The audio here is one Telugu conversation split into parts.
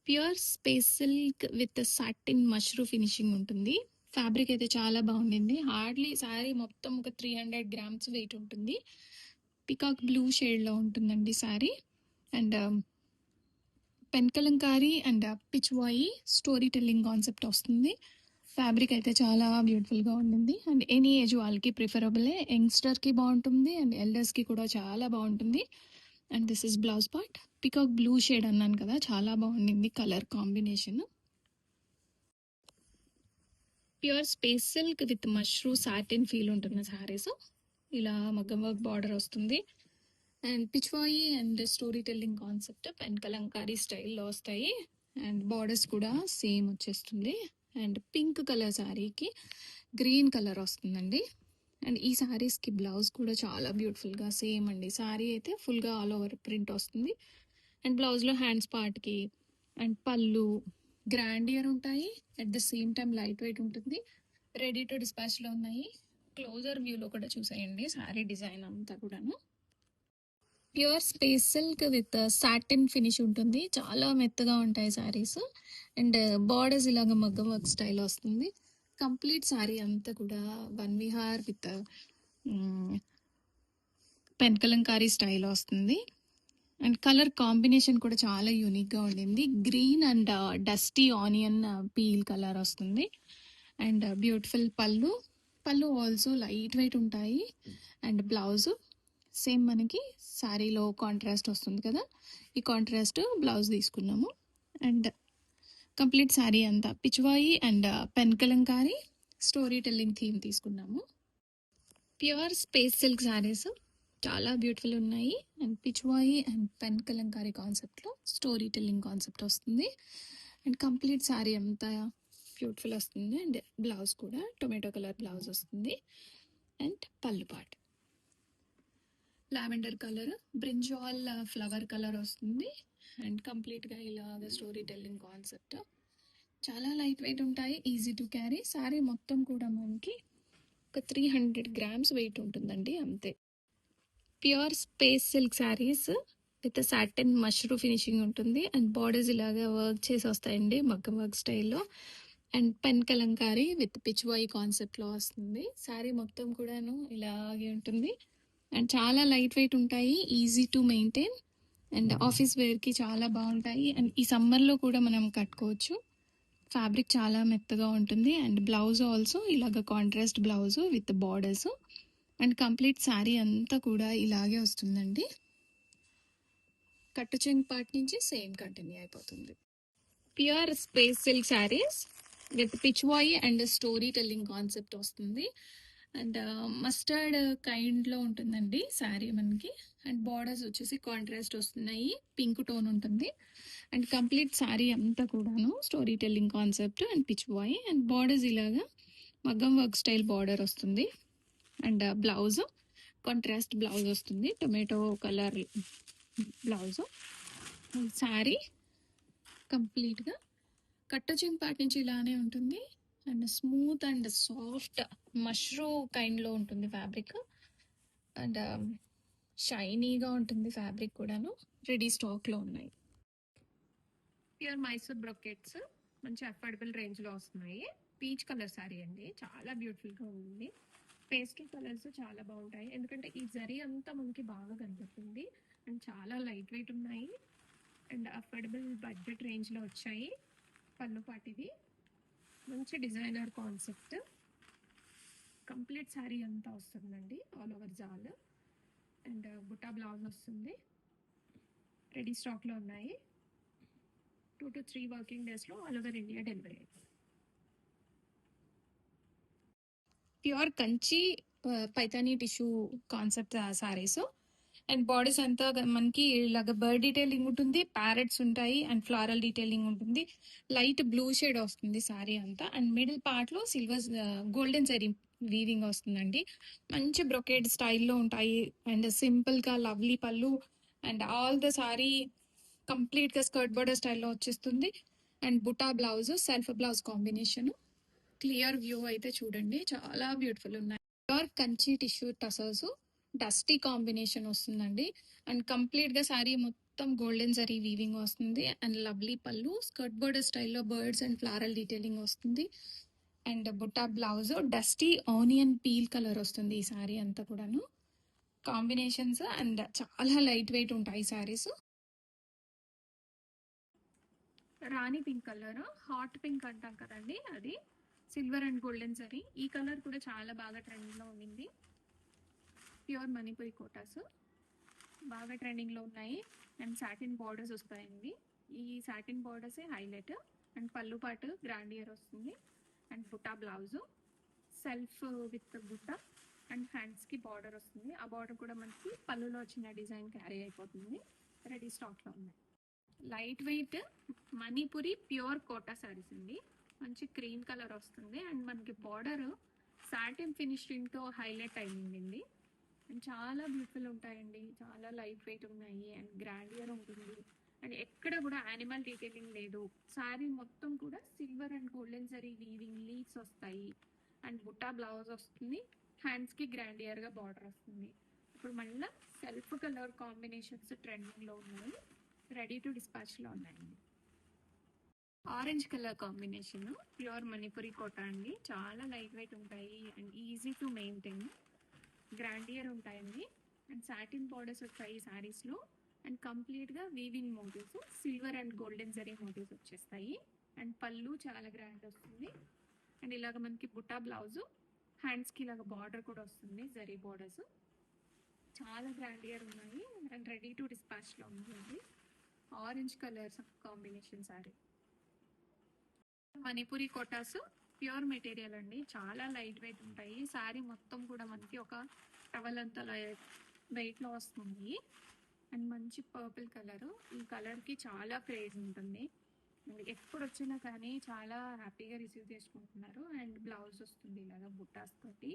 Pure space silk with satin mashru finishing ఉంటుంది. ఫ్యాబ్రిక్ అయితే చాలా బాగుండింది. హార్డ్లీ శారీ మొత్తం ఒక 300 గ్రామ్స్ వెయిట్ ఉంటుంది. పికాక్ బ్లూ షేడ్లో ఉంటుందండి sari. And pen Kalamkari and Pichwai story telling concept వస్తుంది. ఫ్యాబ్రిక్ అయితే చాలా బ్యూటిఫుల్గా ఉండింది. అండ్ ఎనీ ఏజ్ వాళ్ళకి ప్రిఫరబులే. యంగ్స్టర్కి బాగుంటుంది అండ్ ఎల్డర్స్కి కూడా చాలా బాగుంటుంది. And this is blouse part. Peacock blue shade అన్నాను కదా, చాలా బాగుండింది colour combination. Pure space silk with mashru satin feel ఉంటుంది శారీస్. ఇలా మగ్గం వర్క్ బార్డర్ వస్తుంది. And Pichwai and story telling concept pen Kalamkari స్టైల్లో వస్తాయి. అండ్ బార్డర్స్ కూడా సేమ్ వచ్చేస్తుంది. అండ్ పింక్ కలర్ శారీకి గ్రీన్ కలర్ వస్తుందండి. అండ్ ఈ శారీస్కి బ్లౌజ్ కూడా చాలా బ్యూటిఫుల్గా సేమ్ అండి. శారీ అయితే ఫుల్గా ఆల్ ఓవర్ ప్రింట్ వస్తుంది. అండ్ బ్లౌజ్లో హ్యాండ్స్ పార్ట్కి అండ్ పళ్ళు గ్రాండియర్ ఉంటాయి. At the same time light weight ఉంటుంది. రెడీ టు డిస్పాచ్లో ఉన్నాయి. క్లోజర్ వ్యూలో కూడా చూసేయండి శారీ డిజైన్ అంతా కూడాను. Pure space silk with satin finish ఉంటుంది. చాలా మెత్తగా ఉంటాయి శారీస్. అండ్ బార్డర్స్ ఇలాగ మగ్గం వర్క్ స్టైల్ వస్తుంది. కంప్లీట్ శారీ అంతా కూడా one Vihar with pen Kalamkari style వస్తుంది. అండ్ కలర్ కాంబినేషన్ కూడా చాలా యూనిక్గా ఉండింది. Green and dusty onion peel colour వస్తుంది. అండ్ బ్యూటిఫుల్ పళ్ళు. పళ్ళు ఆల్సో లైట్ వెయిట్ ఉంటాయి. అండ్ బ్లౌజ్ సేమ్ మనకి శారీలో కాంట్రాస్ట్ వస్తుంది కదా, ఈ కాంట్రాస్ట్ బ్లౌజ్ తీసుకున్నాము. అండ్ కంప్లీట్ శారీ అంతా Pichwai and pen Kalamkari story telling theme తీసుకున్నాము. ప్యూర్ స్పేస్ సిల్క్ శారీస్ చాలా బ్యూటిఫుల్ ఉన్నాయి. And Pichwai and pen Kalamkari కాన్సెప్ట్లో స్టోరీ టెల్లింగ్ కాన్సెప్ట్ వస్తుంది. అండ్ కంప్లీట్ శారీ అంతా బ్యూటిఫుల్ వస్తుంది. అండ్ బ్లౌజ్ కూడా టొమాటో కలర్ బ్లౌజ్ వస్తుంది. అండ్ పళ్ళు part lavender colour brinjal flower colour వస్తుంది. అండ్ కంప్లీట్గా ఇలాగ స్టోరీ టెల్లింగ్ కాన్సెప్ట్. చాలా లైట్ వెయిట్ ఉంటాయి, ఈజీ టు క్యారీ. శారీ మొత్తం కూడా మనకి ఒక 300 గ్రామ్స్ వెయిట్ ఉంటుందండి, అంతే. Pure space silk saris with satin mashru finishing ఉంటుంది. అండ్ బార్డర్స్ ఇలాగా వర్క్ చేసి వస్తాయండి మగ్గం వర్క్ స్టైల్లో. And pen kalamkari with pichwai కాన్సెప్ట్లో వస్తుంది. శారీ మొత్తం కూడాను ఇలాగే ఉంటుంది. అండ్ చాలా లైట్ వెయిట్ ఉంటాయి, easy to maintain. And office వేర్కి చాలా బాగుంటాయి. అండ్ ఈ సమ్మర్లో కూడా మనం కట్టుకోవచ్చు. ఫ్యాబ్రిక్ చాలా మెత్తగా ఉంటుంది. అండ్ బ్లౌజ్ ఆల్సో ఇలాగ contrast blouse with borders. And complete sari అంతా కూడా ఇలాగే వస్తుందండి. కట్టు చెంగు పార్ట్ నుంచి సేమ్ కంటిన్యూ అయిపోతుంది. Pure space silk saris with Pichwai and story telling concept వస్తుంది. అండ్ మస్టర్డ్ కైండ్లో ఉంటుందండి శారీ మనకి. అండ్ బార్డర్స్ వచ్చేసి కాంట్రాస్ట్ వస్తున్నాయి, పింక్ టోన్ ఉంటుంది. అండ్ కంప్లీట్ శారీ అంతా కూడాను story telling concept and Pichwai. And borders ఇలాగా మగ్గం వర్క్ స్టైల్ బార్డర్ వస్తుంది. అండ్ బ్లౌజ్ కాంట్రాస్ట్ బ్లౌజ్ వస్తుంది, టొమాటో కలర్ బ్లౌజ్. శారీ కంప్లీట్గా కట్టు చెంపాటి నుంచి ఇలానే ఉంటుంది. And smooth and soft mashru కైండ్లో ఉంటుంది ఫ్యాబ్రిక్. అండ్ షైనీగా ఉంటుంది ఫ్యాబ్రిక్ కూడాను. రెడీ స్టాక్లో ఉన్నాయి. ప్యూర్ మైసూర్ బ్రొకెట్స్ మంచి అఫోర్డబుల్ రేంజ్లో వస్తున్నాయి. పీచ్ కలర్ శారీ అండి, చాలా బ్యూటిఫుల్గా ఉంది. పేస్టల్ కలర్స్ చాలా బాగుంటాయి, ఎందుకంటే ఈ జరీ అంతా మనకి బాగా కనిపిస్తుంది. అండ్ చాలా లైట్ వెయిట్ ఉన్నాయి. అండ్ అఫోర్డబుల్ బడ్జెట్ రేంజ్లో వచ్చాయి. పళ్ళు పాటిది మంచి డిజైనర్ కాన్సెప్ట్. కంప్లీట్ శారీ అంతా వస్తుందండి, all over jaal. And buta blouse వస్తుంది. రెడీ స్టాక్లో ఉన్నాయి. 2 to 3 వర్కింగ్ డేస్లో ఆల్ ఓవర్ ఇండియా డెలివరీ అవుతుంది. Pure Kanchi Paithani tissue concept saris. And bodies అంతా మనకి ఇలాగ బర్డ్ డీటెయిలింగ్ ఉంటుంది, ప్యారెట్స్ ఉంటాయి, అండ్ ఫ్లారల్ డీటెయిలింగ్ ఉంటుంది. లైట్ బ్లూ షేడ్ వస్తుంది శారీ అంతా. అండ్ మిడిల్ పార్ట్ లో సిల్వర్ గోల్డెన్ జరీ వీవింగ్ వస్తుందండి. మంచి బ్రొకేడ్ స్టైల్లో ఉంటాయి. అండ్ సింపుల్ గా లవ్లీ పళ్ళు. And all the sari complete గా స్కర్ట్ బోర్డర్ స్టైల్లో వచ్చేస్తుంది. And buta blouse self blouse combination. Clear view అయితే చూడండి, చాలా బ్యూటిఫుల్ ఉన్నాయి. Pure Kanchi tissue tassels dusty combination వస్తుందండి. అండ్ కంప్లీట్ గా శారీ మొత్తం గోల్డెన్ జరీ వీవింగ్ వస్తుంది and lovely pallu, skirt border స్టైల్లో బర్డ్స్ అండ్ ఫ్లారల్ డీటెయిలింగ్ వస్తుంది. And butta blouse dusty onion peel colour వస్తుంది ఈ సారీ అంతా కూడాను. కాంబినేషన్స్ అండ్ చాలా లైట్ వెయిట్ ఉంటాయి saris. Rani pink colour, hot pink అంటాం కదండి, అది సిల్వర్ అండ్ గోల్డెన్ జరీ. ఈ కలర్ కూడా చాలా బాగా ట్రెండింగ్లో ఉండింది. ప్యూర్ మణిపురి కోటాస్ బాగా ట్రెండింగ్లో ఉన్నాయి. అండ్ సాటిన్ బార్డర్స్ వస్తాయండి. ఈ సాటిన్ బార్డర్సే హైలైట్. అండ్ పళ్ళు పాటు గ్రాండ్ ఇయర్ వస్తుంది. And Butta blouse self with butta and హ్యాండ్స్కి బార్డర్ వస్తుంది. ఆ బార్డర్ కూడా మనకి పళ్ళులో వచ్చిన డిజైన్ క్యారీ అయిపోతుంది. రెడీ స్టాక్లో ఉన్నాయి. Light weight Manipuri pure Kota saris అండి. మంచి క్రీమ్ కలర్ వస్తుంది. అండ్ మనకి బార్డర్ సాటిన్ ఫినిషింగ్తో హైలైట్ అయ్యింది. అండ్ చాలా బ్యూటిఫుల్ ఉంటాయండి. చాలా లైట్ వెయిట్ ఉన్నాయి అండ్ గ్రాండియర్ ఉంటుంది. అండ్ ఎక్కడ కూడా యానిమల్ డీటెయిలింగ్ లేదు. శారీ మొత్తం కూడా silver and golden zari weaving leaves వస్తాయి. అండ్ బుట్టా బ్లౌజ్ వస్తుంది. హ్యాండ్స్కి గ్రాండియర్గా బార్డర్ వస్తుంది. ఇప్పుడు మళ్ళీ సెల్ఫ్ కలర్ కాంబినేషన్స్ ట్రెండింగ్లో ఉన్నాయి. రెడీ టు డిస్పాచ్లో ఉన్నాయండి. Orange colour combination pure Manipuri Kota అండి. చాలా లైట్ వెయిట్ ఉంటాయి and easy to maintain. Grandeur ఉంటాయండి. అండ్ సాటిన్ బార్డర్స్ వచ్చాయి ఈ శారీస్లో. అండ్ కంప్లీట్గా weaving motives, silver and golden zari motifs వచ్చేస్తాయి. అండ్ పళ్ళు చాలా గ్రాండ్ వస్తుంది. అండ్ ఇలాగ మనకి బుట్టా బ్లౌజు, హ్యాండ్స్కి ఇలాగ బార్డర్ కూడా వస్తుంది, జరీ బార్డర్స్. చాలా గ్రాండియర్ ఉన్నాయి అండ్ రెడీ టు డిస్పాచ్లో ఉంటుంది. Orange colour combination sari. Manipuri Kotas pure material అండి. చాలా లైట్ వెయిట్ ఉంటాయి. శారీ మొత్తం కూడా మనకి ఒక టవల్ అంతా వెయిట్లో వస్తుంది. అండ్ మంచి పర్పుల్ కలర్. ఈ కలర్కి చాలా క్రేజ్ ఉంటుంది. ఎప్పుడు వచ్చినా కానీ చాలా హ్యాపీగా రిసీవ్ చేసుకుంటున్నారు. అండ్ బ్లౌజ్ వస్తుంది ఇలాగా బుట్టాస్ తోటి.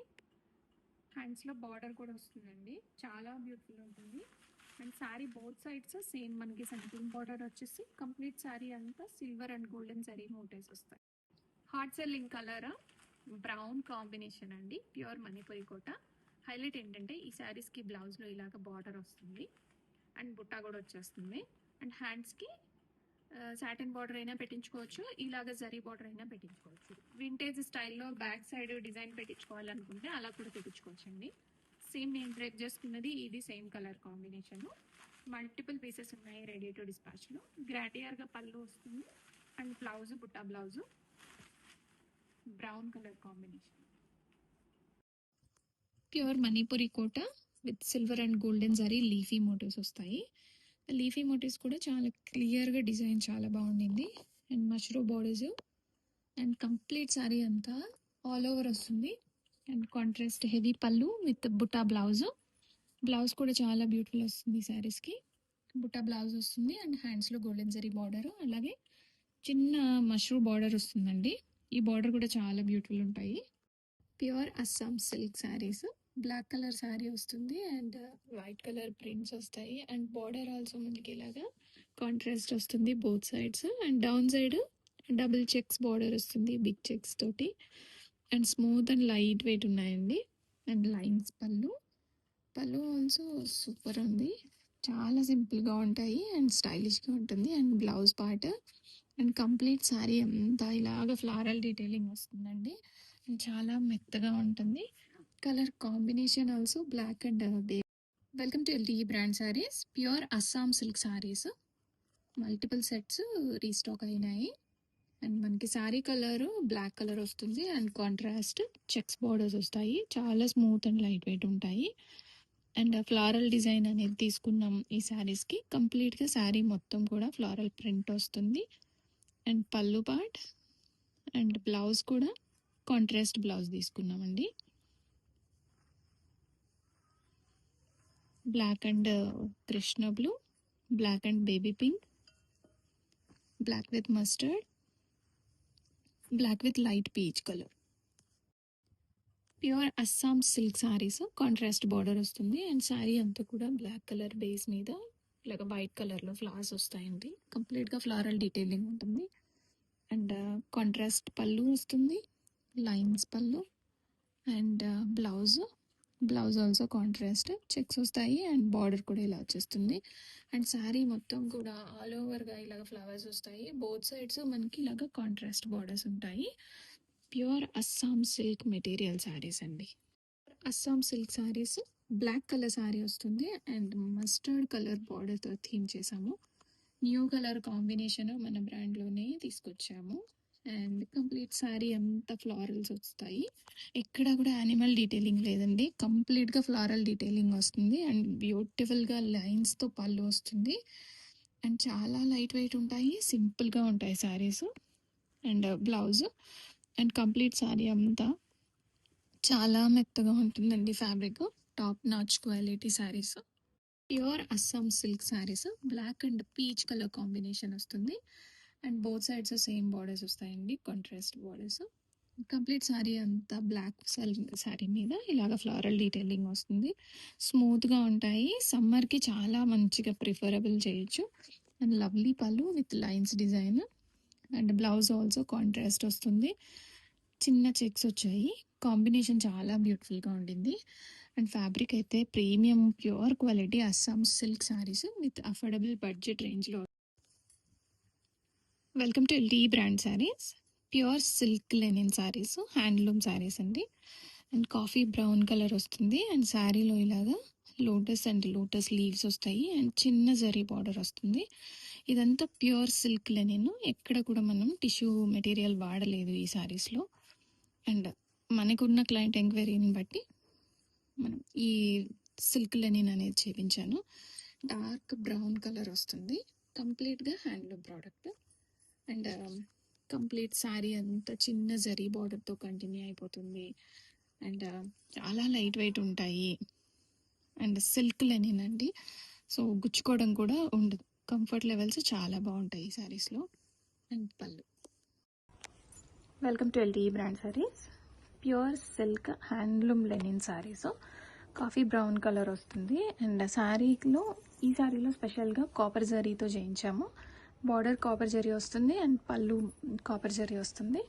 హ్యాండ్స్లో బార్డర్ కూడా వస్తుందండి. చాలా బ్యూటిఫుల్ ఉంటుంది. And sari both sides same మనకి సెంట్రింగ్ బార్డర్ వచ్చేసి కంప్లీట్ శారీ అంతా silver and golden zari motives వస్తాయి. Hot selling colour brown combination అండి. ప్యూర్ మణిపురి కోట. హైలైట్ ఏంటంటే ఈ శారీస్కి బ్లౌజ్లో ఇలాగ బార్డర్ వస్తుంది అండ్ బుట్టా కూడా వచ్చేస్తుంది. అండ్ హ్యాండ్స్కి సాటిన్ బార్డర్ అయినా పెట్టించుకోవచ్చు, ఇలాగ జరీ బార్డర్ అయినా పెట్టించుకోవచ్చు. వింటేజ్ స్టైల్లో బ్యాక్ సైడ్ డిజైన్ పెట్టించుకోవాలనుకుంటే అలా కూడా పెట్టించుకోవచ్చు అండి. సేమ్ నేను డ్రెస్ చేసుకున్నది ఇది same colour combination. Multiple pieces ఉన్నాయి రెడీ టు డిస్పాచ్లో. గ్రాండియర్గా పళ్ళు వస్తుంది and blouse butta blouse brown colour combination. Pure Manipuri Kota with silver and golden zari leafy motives వస్తాయి. లీఫీ మోటివ్స్ కూడా చాలా క్లియర్గా డిజైన్ చాలా బాగుండింది. And mashru borders and complete sari అంతా ఆల్ ఓవర్ వస్తుంది. అండ్ కాంట్రాస్ట్ హెవీ పళ్ళు విత్ బుట్టా బ్లౌజ్. బ్లౌజ్ కూడా చాలా బ్యూటిఫుల్ వస్తుంది శారీస్కి. బుట్టా బ్లౌజ్ వస్తుంది అండ్ హ్యాండ్స్లో గోల్డెన్ జరీ బార్డర్, అలాగే చిన్న మష్రూ బార్డర్ వస్తుందండి. ఈ బార్డర్ కూడా చాలా బ్యూటిఫుల్ ఉంటాయి. Pure Assam silk saris. Black colour sari వస్తుంది అండ్ వైట్ కలర్ ప్రింట్స్ వస్తాయి. అండ్ బార్డర్ ఆల్సో మనకి ఇలాగా కాంట్రాస్ట్ వస్తుంది both sides. And down side double checks border వస్తుంది బిగ్ చెక్స్ తోటి. And smooth and light weight ఉన్నాయండి. అండ్ లైన్స్ పళ్ళు ఆల్సో సూపర్ ఉంది. చాలా సింపుల్గా ఉంటాయి అండ్ స్టైలిష్గా ఉంటుంది. And blouse part and complete sari అంతా ఇలాగ ఫ్లారల్ డీటెయిలింగ్ వస్తుందండి. అండ్ చాలా మెత్తగా ఉంటుంది. Colour combination also black and beige. Welcome to LT brand saris. Pure Assam silk saris. Multiple sets restock అయినాయి. అండ్ మనకి శారీ కలర్ బ్లాక్ కలర్ వస్తుంది అండ్ కాంట్రాస్ట్ చెక్స్ బార్డర్స్ వస్తాయి. చాలా స్మూత్ అండ్ లైట్ వెయిట్ ఉంటాయి. అండ్ ఫ్లారల్ డిజైన్ అనేది తీసుకున్నాం ఈ శారీస్కి. కంప్లీట్గా శారీ మొత్తం కూడా ఫ్లారల్ ప్రింట్ వస్తుంది. అండ్ పళ్ళు పార్ట్ అండ్ బ్లౌజ్ కూడా కాంట్రాస్ట్ బ్లౌజ్ తీసుకున్నామండి. Black and Krishna blue, black and baby pink, black with mustard, black with light peach colour. Pure Assam silk saris. Contrast border వస్తుంది అండ్ శారీ అంతా కూడా బ్లాక్ కలర్ బేస్ మీద ఇలాగ వైట్ కలర్లో ఫ్లవర్స్ వస్తాయండి. కంప్లీట్గా ఫ్లారల్ డీటెయిలింగ్ ఉంటుంది. అండ్ కాంట్రాస్ట్ పళ్ళు వస్తుంది, లైన్స్ పళ్ళు and blouse blouse also contrast checks వస్తాయి అండ్ బార్డర్ కూడా ఇలా వచ్చేస్తుంది. అండ్ శారీ మొత్తం కూడా ఆల్ ఓవర్గా ఇలాగ ఫ్లవర్స్ వస్తాయి. బోత్ సైడ్స్ మనకి ఇలాగ కాంట్రాస్ట్ బార్డర్స్ ఉంటాయి. Pure Assam silk material saris అండి. Assam silk saris black colour sari వస్తుంది అండ్ మస్టర్డ్ కలర్ బార్డర్తో థీమ్ చేసాము. న్యూ కలర్ కాంబినేషన్ మన బ్రాండ్లోనే తీసుకొచ్చాము. అండ్ కంప్లీట్ శారీ అంతా ఫ్లారల్స్ వస్తాయి. ఎక్కడ కూడా యానిమల్ డీటెయిలింగ్ లేదండి. కంప్లీట్గా ఫ్లారల్ డీటెయిలింగ్ వస్తుంది అండ్ బ్యూటిఫుల్గా లైన్స్తో పళ్ళు వస్తుంది. అండ్ చాలా లైట్ వెయిట్ ఉంటాయి, సింపుల్గా ఉంటాయి saris. And blouse and complete sari అంతా చాలా మెత్తగా ఉంటుందండి. Fabric top notch quality saris. Pure Assam silk saris black and peach colour combination వస్తుంది. And both sides same borders వస్తాయండి, కాంట్రాస్ట్ బార్డర్స్. కంప్లీట్ శారీ అంతా బ్లాక్ శారీ మీద ఇలాగ ఫ్లోరల్ డీటెయిలింగ్ వస్తుంది. స్మూత్గా ఉంటాయి, సమ్మర్కి చాలా మంచిగా ప్రిఫరబుల్ చేయొచ్చు. And lovely pallu with lines design. And blouse also contrast వస్తుంది, చిన్న చెక్స్ వచ్చాయి. కాంబినేషన్ చాలా బ్యూటిఫుల్గా ఉండింది. అండ్ ఫ్యాబ్రిక్ అయితే premium pure quality Assam silk saris with affordable budget రేంజ్లో. Welcome to LT brand saris. Pure silk linen saris, handloom saris అండి. అండ్ కాఫీ బ్రౌన్ కలర్ వస్తుంది అండ్ శారీలో ఇలాగా లోటస్ అండ్ లోటస్ లీవ్స్ వస్తాయి అండ్ చిన్న జరీ బార్డర్ వస్తుంది. ఇదంతా ప్యూర్ సిల్క్ లెనిన్, ఎక్కడ కూడా మనం టిష్యూ మెటీరియల్ వాడలేదు ఈ శారీస్లో. అండ్ మనకున్న క్లయింట్ ఎంక్వైరీని బట్టి మనం ఈ సిల్క్ లెనిన్ అనేది చేయించాను. డార్క్ బ్రౌన్ కలర్ వస్తుంది, కంప్లీట్గా handloom product. And complete sari అంతా చిన్న జరీ బార్డర్తో కంటిన్యూ అయిపోతుంది. అండ్ చాలా లైట్ వెయిట్ ఉంటాయి అండ్ సిల్క్ లెనిన్ అండి, సో గుచ్చుకోవడం కూడా ఉండదు. కంఫర్ట్ లెవెల్స్ చాలా బాగుంటాయి ఈ శారీస్లో. అండ్ పళ్ళు. Welcome to LT brand saris. Pure silk handloom Lenin saris, coffee brown colour వస్తుంది. అండ్ శారీలో ఈ శారీలో స్పెషల్గా కాపర్ జరీతో చేయించాము. బార్డర్ కాపర్ జరీ వస్తుంది అండ్ పళ్ళు కాపర్ జరీ వస్తుంది.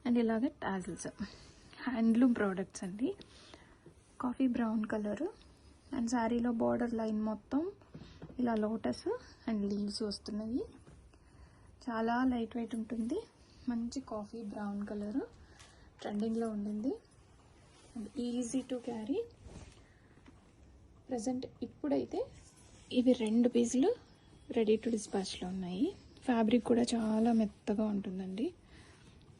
అండ్ ఇలాగే టాజిల్స్. హ్యాండ్లూమ్ ప్రోడక్ట్స్ అండి. కాఫీ బ్రౌన్ కలర్ అండ్ శారీలో బార్డర్ లైన్ మొత్తం ఇలా లోటస్ అండ్ లీవ్స్ వస్తున్నాయి. చాలా లైట్ వెయిట్ ఉంటుంది, మంచి కాఫీ బ్రౌన్ కలర్ ట్రెండింగ్లో ఉండింది and easy to carry. Present ఇప్పుడైతే ఇవి 2 పీసులు రెడీ టు డిస్పాచ్లో ఉన్నాయి. ఫ్యాబ్రిక్ కూడా చాలా మెత్తగా ఉంటుందండి.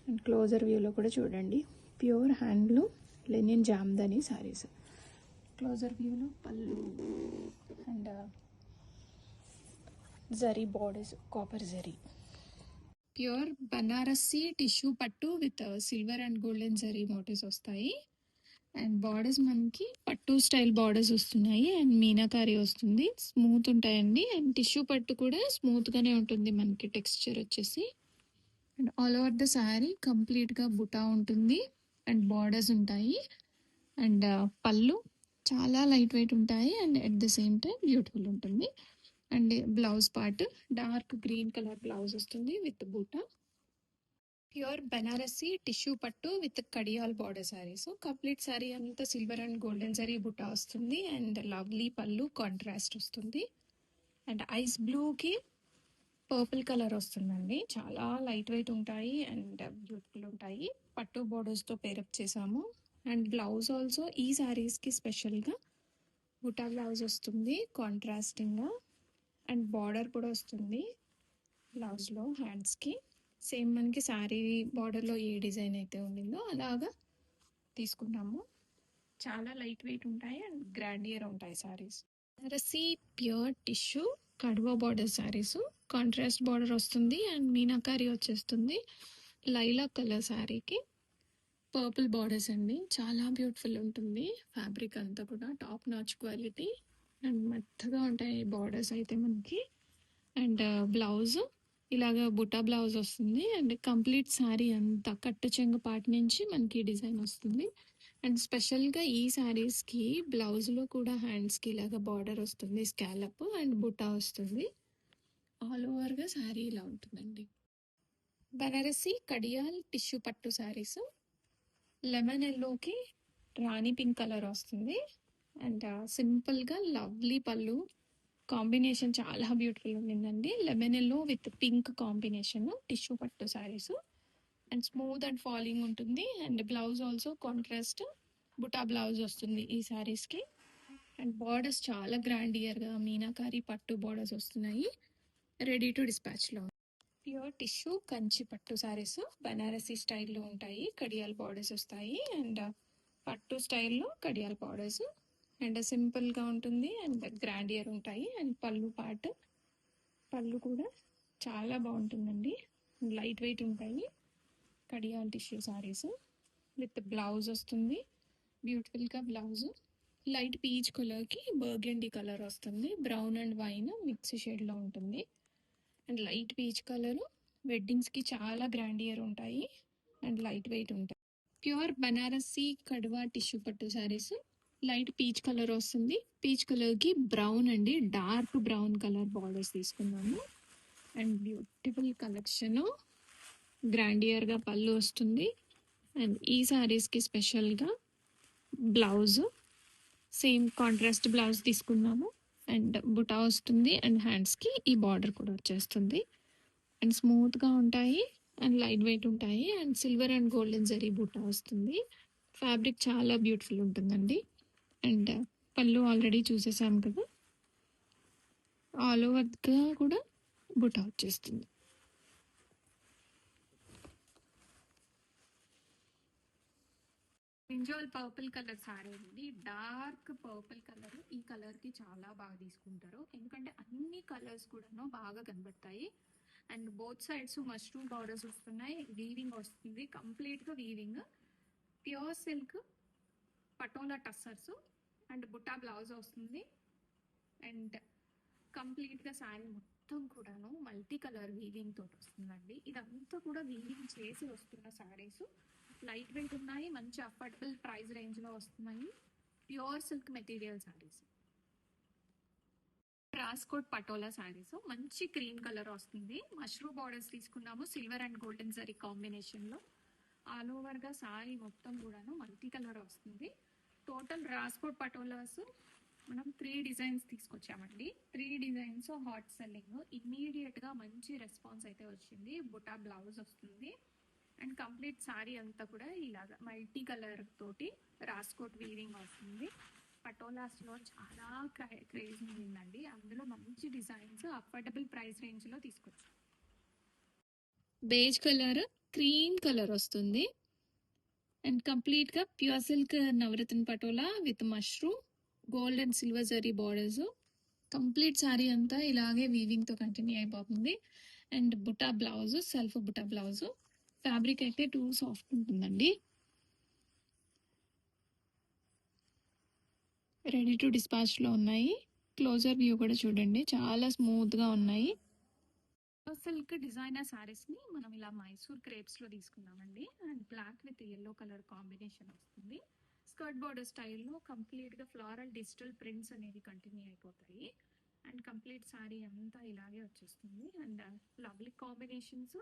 అండ్ క్లోజర్ వ్యూలో కూడా చూడండి. Pure handloom linen Jamdani saris. Closer వ్యూలో pallu and zari borders copper zari. Pure Banarasi tissue pattu with silver and golden zari motives వస్తాయి. అండ్ బార్డర్స్ మనకి పట్టు స్టైల్ బార్డర్స్ వస్తున్నాయి అండ్ మీనాకారి వస్తుంది. స్మూత్ ఉంటాయండి అండ్ టిష్యూ పట్టు కూడా స్మూత్గానే ఉంటుంది మనకి టెక్స్చర్ వచ్చేసి. And all over the sari కంప్లీట్గా బుటా ఉంటుంది అండ్ బార్డర్స్ ఉంటాయి. అండ్ పళ్ళు చాలా లైట్ వెయిట్ ఉంటాయి and at the same time beautiful ఉంటుంది. And blouse part dark green colour blouse వస్తుంది with boota. Pure Banarasi tissue pattu with Kadiyal border saris. Complete sari అంతా silver and golden zari buta వస్తుంది అండ్ లవ్లీ పళ్ళు కాంట్రాస్ట్ వస్తుంది. అండ్ ఐస్ బ్లూకి పర్పుల్ కలర్ వస్తుందండి. చాలా లైట్ వెయిట్ ఉంటాయి అండ్ బ్యూటిఫుల్ ఉంటాయి. పట్టు బోర్డర్స్తో పేరప్ చేసాము. అండ్ బ్లౌజ్ ఆల్సో ఈ శారీస్కి స్పెషల్గా బుటా బ్లౌజ్ వస్తుంది కాంట్రాస్టింగ్గా అండ్ బార్డర్ కూడా వస్తుంది బ్లౌజ్లో హ్యాండ్స్కి. సేమ్ మనకి శారీ బార్డర్లో ఏ డిజైన్ అయితే ఉండిందో అలాగా తీసుకున్నాము. చాలా లైట్ వెయిట్ ఉంటాయి అండ్ గ్రాండియర్ ఉంటాయి saris. Banarasi pure tissue Kadwa border saris. Contrast border వస్తుంది అండ్ మీనాకారి వచ్చేస్తుంది. లైలా కలర్ శారీకి పర్పుల్ బార్డర్స్ అండి. చాలా బ్యూటిఫుల్ ఉంటుంది. ఫ్యాబ్రిక్ అంతా కూడా టాప్ నాచ్ క్వాలిటీ అండ్ మెత్తగా ఉంటాయి బార్డర్స్ అయితే మనకి. అండ్ బ్లౌజ్ ఇలాగ బుటా బ్లౌజ్ వస్తుంది అండ్ కంప్లీట్ శారీ అంతా కట్టు చెంగు పార్ట్ నుంచి మనకి డిజైన్ వస్తుంది. అండ్ స్పెషల్గా ఈ శారీస్కి బ్లౌజ్లో కూడా హ్యాండ్స్కి ఇలాగ బార్డర్ వస్తుంది, స్కాలప్ అండ్ బుటా వస్తుంది. ఆల్ ఓవర్గా శారీ ఇలా ఉంటుందండి. బనారసి కడియాల్ టిష్యూ పట్టు శారీస్. లెమన్ ఎల్లోకి రాణి పింక్ కలర్ వస్తుంది. అండ్ సింపుల్గా లవ్లీ పళ్ళు కాంబినేషన్ చాలా బ్యూటిఫుల్ ఉండిందండి. Lemon yellow with pink combination tissue pattu saris. And smooth and falling ఉంటుంది. And blouse also contrast buta blouse వస్తుంది ఈ శారీస్కి. అండ్ బార్డర్స్ చాలా గ్రాండ్ ఇయర్గా మీనాకారి పట్టు బార్డర్స్ వస్తున్నాయి. రెడీ టు డిస్పాచ్లో ప్యూర్ టిష్యూ కంచి పట్టు శారీస్ బనారసీ స్టైల్లో ఉంటాయి. కడియాల్ బార్డర్స్ వస్తాయి. అండ్ పట్టు స్టైల్లో కడియాల్ బార్డర్స్. అండ్ సింపుల్గా ఉంటుంది అండ్ గ్రాండ్ ఇయర్ ఉంటాయి. అండ్ పళ్ళు కూడా చాలా బాగుంటుందండి. లైట్ వెయిట్ ఉంటాయి. Kadiyal tissue saris with blouse వస్తుంది. బ్యూటిఫుల్గా బ్లౌజ్ లైట్ పీచ్ కలర్కి బర్గండీ కలర్ వస్తుంది. బ్రౌన్ అండ్ వైన్ మిక్స్ షేడ్లో ఉంటుంది. అండ్ లైట్ పీచ్ కలర్ వెడ్డింగ్స్కి చాలా గ్రాండ్ ఇయర్ ఉంటాయి అండ్ లైట్ వెయిట్ ఉంటాయి. Pure Banarasi కడ్వా tissue pattu saris light peach colour వస్తుంది. పీచ్ కలర్కి బ్రౌన్ అండి, డార్క్ బ్రౌన్ కలర్ బార్డర్స్ తీసుకున్నాము. And beautiful collection. గ్రాండ్ ఇయర్గా పళ్ళు వస్తుంది. అండ్ ఈ శారీస్కి స్పెషల్గా బ్లౌజ్ సేమ్ కాంట్రాస్ట్ బ్లౌజ్ తీసుకున్నాము. అండ్ బుటా వస్తుంది. అండ్ హ్యాండ్స్కి ఈ బార్డర్ కూడా వచ్చేస్తుంది. అండ్ స్మూత్గా ఉంటాయి అండ్ లైట్ వెయిట్ ఉంటాయి. And silver and golden zari buta వస్తుంది. ఫ్యాబ్రిక్ చాలా బ్యూటిఫుల్ ఉంటుందండి. అండ్ పళ్ళు ఆల్రెడీ చూసేసాం కదా. ఆల్ ఓవర్గా కూడా బుటా వచ్చేస్తుంది. బ్రింజాల్ పర్పుల్ కలర్ సారీ అండి. Dark purple colour. ఈ కలర్కి చాలా బాగా తీసుకుంటారు ఎందుకంటే అన్ని కలర్స్ కూడాను బాగా కనబడతాయి. And both sides mushroom borders వస్తున్నాయి. వీవింగ్ వస్తుంది. కంప్లీట్గా weaving. Pure silk Patola tussars and butta blouse వస్తుంది. అండ్ కంప్లీట్గా శారీ మొత్తం కూడాను మల్టీ కలర్ వీవింగ్ తోటి వస్తుందండి. ఇదంతా కూడా వీవింగ్ చేసి వస్తున్న శారీస్. లైట్ వెయిట్ ఉన్నాయి. మంచి అఫోర్డబుల్ ప్రైస్ రేంజ్లో వస్తున్నాయి. Pure silk material saris. Rajkot Patola saris మంచి క్రీమ్ కలర్ వస్తుంది. మష్రూమ్ బార్డర్స్ తీసుకున్నాము సిల్వర్ అండ్ గోల్డెన్ జరీ కాంబినేషన్లో. ఆల్ ఓవర్గా శారీ మొత్తం కూడాను మల్టీ కలర్ వస్తుంది. టోటల్ రాస్కోట్ పటోలాస్ మనం 3 డిజైన్స్ తీసుకొచ్చామండి. 3 డిజైన్స్ హాట్ సెల్లింగ్. ఇమ్మీడియట్గా మంచి రెస్పాన్స్ అయితే వచ్చింది. బుటా బ్లౌజ్ వస్తుంది. అండ్ కంప్లీట్ శారీ అంతా కూడా ఇలాగ మల్టీ కలర్ తోటి రాస్కోట్ వీవింగ్ వస్తుంది. పటోలాస్లో చాలా క్రేజ్ ఉందండి. అందులో మంచి డిజైన్స్ అఫోర్డబుల్ ప్రైస్ రేంజ్లో తీసుకొచ్చాం. బేజ్ కలర్ క్రీమ్ కలర్ వస్తుంది. అండ్ కంప్లీట్గా pure silk Navaratna patola with mushroom gold and silver zari borders. Complete sari అంతా ఇలాగే వీవింగ్తో కంటిన్యూ అయిపోతుంది. And buta blouse self buta blouse. Fabric అయితే టూ సాఫ్ట్ ఉంటుందండి. రెడీ టు డిస్పాచ్లో ఉన్నాయి. క్లోజర్ వ్యూ కూడా చూడండి, చాలా స్మూత్గా ఉన్నాయి. సిల్క్ డిజైనర్ శారీస్ని మనం ఇలా మైసూర్ క్రేప్స్లో తీసుకున్నామండి. And black with yellow colour combination వస్తుంది. స్కర్ట్ బార్డర్ స్టైల్లో కంప్లీట్గా ఫ్లోరల్ డిజిటల్ ప్రింట్స్ అనేవి కంటిన్యూ అయిపోతాయి. అండ్ కంప్లీట్ శారీ అంతా ఇలాగే వచ్చేస్తుంది. And lovely combinations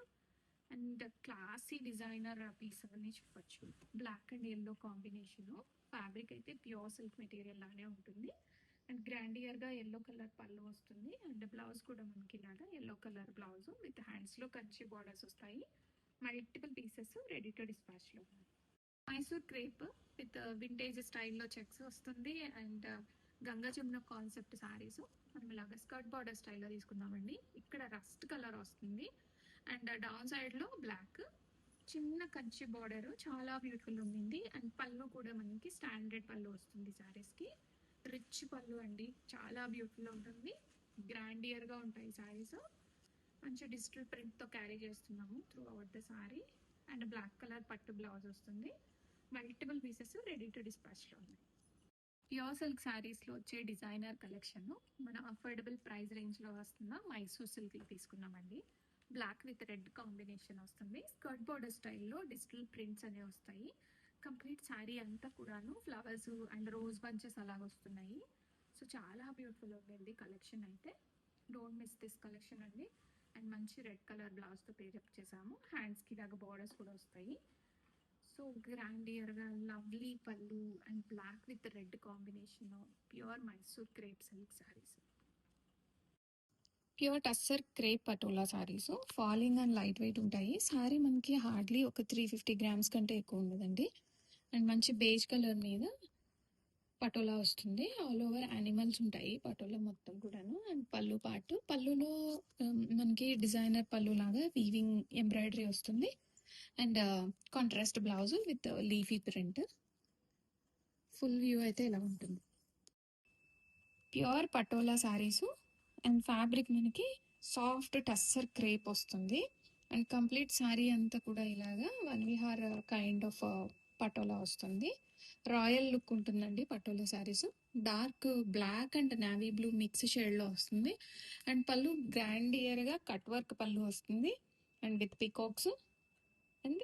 and classy designer piece అని చెప్పొచ్చు. Black and yellow combination. Fabric అయితే ప్యూర్ సిల్క్ మెటీరియల్ లానే ఉంటుంది. అండ్ గ్రాండ్ ఇయర్గా ఎల్లో కలర్ పళ్ళు వస్తుంది. అండ్ బ్లౌజ్ కూడా మనకి ఇలాగా ఎల్లో కలర్ బ్లౌజ్ విత్ హ్యాండ్స్లో కంచి బార్డర్స్ వస్తాయి. మల్టిపుల్ పీసెస్ రెడీ టు డిస్పాచ్లో ఉన్నాయి. మైసూర్ క్రేప్ విత్ వింటేజ్ స్టైల్లో చెక్స్ వస్తుంది. అండ్ గంగా జమున కాన్సెప్ట్ శారీస్ మనం ఇలాగ స్కర్ట్ బార్డర్ స్టైల్లో తీసుకున్నామండి. ఇక్కడ రస్ట్ కలర్ వస్తుంది. అండ్ డౌన్ సైడ్లో బ్లాక్ చిన్న కంచి బార్డర్ చాలా బ్యూటిఫుల్ ఉండింది. అండ్ పళ్ళు కూడా మనకి స్టాండర్డ్ పళ్ళు వస్తుంది. శారీస్కి రిచ్ పళ్ళు అండి, చాలా బ్యూటిఫుల్ ఉంటుంది. గ్రాండ్ ఇయర్గా ఉంటాయి శారీస్. మంచి డిజిటల్ ప్రింట్తో క్యారీ చేస్తున్నాము through out the sari. And black colour పట్టు బ్లౌజ్ వస్తుంది. మల్టిపుల్ పీసెస్ రెడీ టు డిస్పాచ్లో ఉన్నాయి. ప్యూర్ సిల్క్ శారీస్లో వచ్చే డిజైనర్ కలెక్షన్ మన అఫోర్డబుల్ ప్రైస్ రేంజ్లో వస్తున్న మైసూర్ సిల్క్ తీసుకున్నామండి. బ్లాక్ విత్ రెడ్ కాంబినేషన్ వస్తుంది. స్కర్ట్ బార్డర్ స్టైల్లో డిజిటల్ ప్రింట్స్ అనేవి వస్తాయి. కంప్లీట్ శారీ అంతా కూడాను ఫ్లవర్స్ అండ్ రోజ్ బంచెస్ అలా వస్తున్నాయి. సో చాలా బ్యూటిఫుల్ ఉంటుంది కలెక్షన్ అయితే. డోంట్ మిస్ దిస్ కలెక్షన్ అండి. అండ్ మంచి రెడ్ కలర్ బ్లౌజ్తో పేరప్ చేసాము. హ్యాండ్స్కి ఇలాగ బార్డర్స్ కూడా వస్తాయి. సో గ్రాండియర్గా లవ్లీ పళ్ళు and black with red combination pure Mysore crepe silk saris. Pure tussar crepe patola saris falling and light weight ఉంటాయి. శారీ మనకి హార్డ్లీ ఒక 350 గ్రామ్స్ కంటే ఎక్కువ ఉండదండి. అండ్ మంచి బేజ్ కలర్ మీద పటోలా వస్తుంది. ఆల్ ఓవర్ యానిమల్స్ ఉంటాయి పటోలా మొత్తం కూడాను. అండ్ పళ్ళు పాటు పళ్ళులో మనకి డిజైనర్ పళ్ళు లాగా వీవింగ్ ఎంబ్రాయిడరీ వస్తుంది. And contrast blouse with leafy print. Full view అయితే ఇలా ఉంటుంది. Pure patola saris and fabric మనకి సాఫ్ట్ టస్సర్ క్రేప్ వస్తుంది. అండ్ కంప్లీట్ శారీ అంతా కూడా ఇలాగా వన్ విహార్ కైండ్ ఆఫ్ పటోలా వస్తుంది. రాయల్ లుక్ ఉంటుందండి patola saris. Dark black and navy blue mix షేడ్లో వస్తుంది. అండ్ పళ్ళు గ్రాండియర్గా కట్ వర్క్ పళ్ళు వస్తుంది. And with peacocks and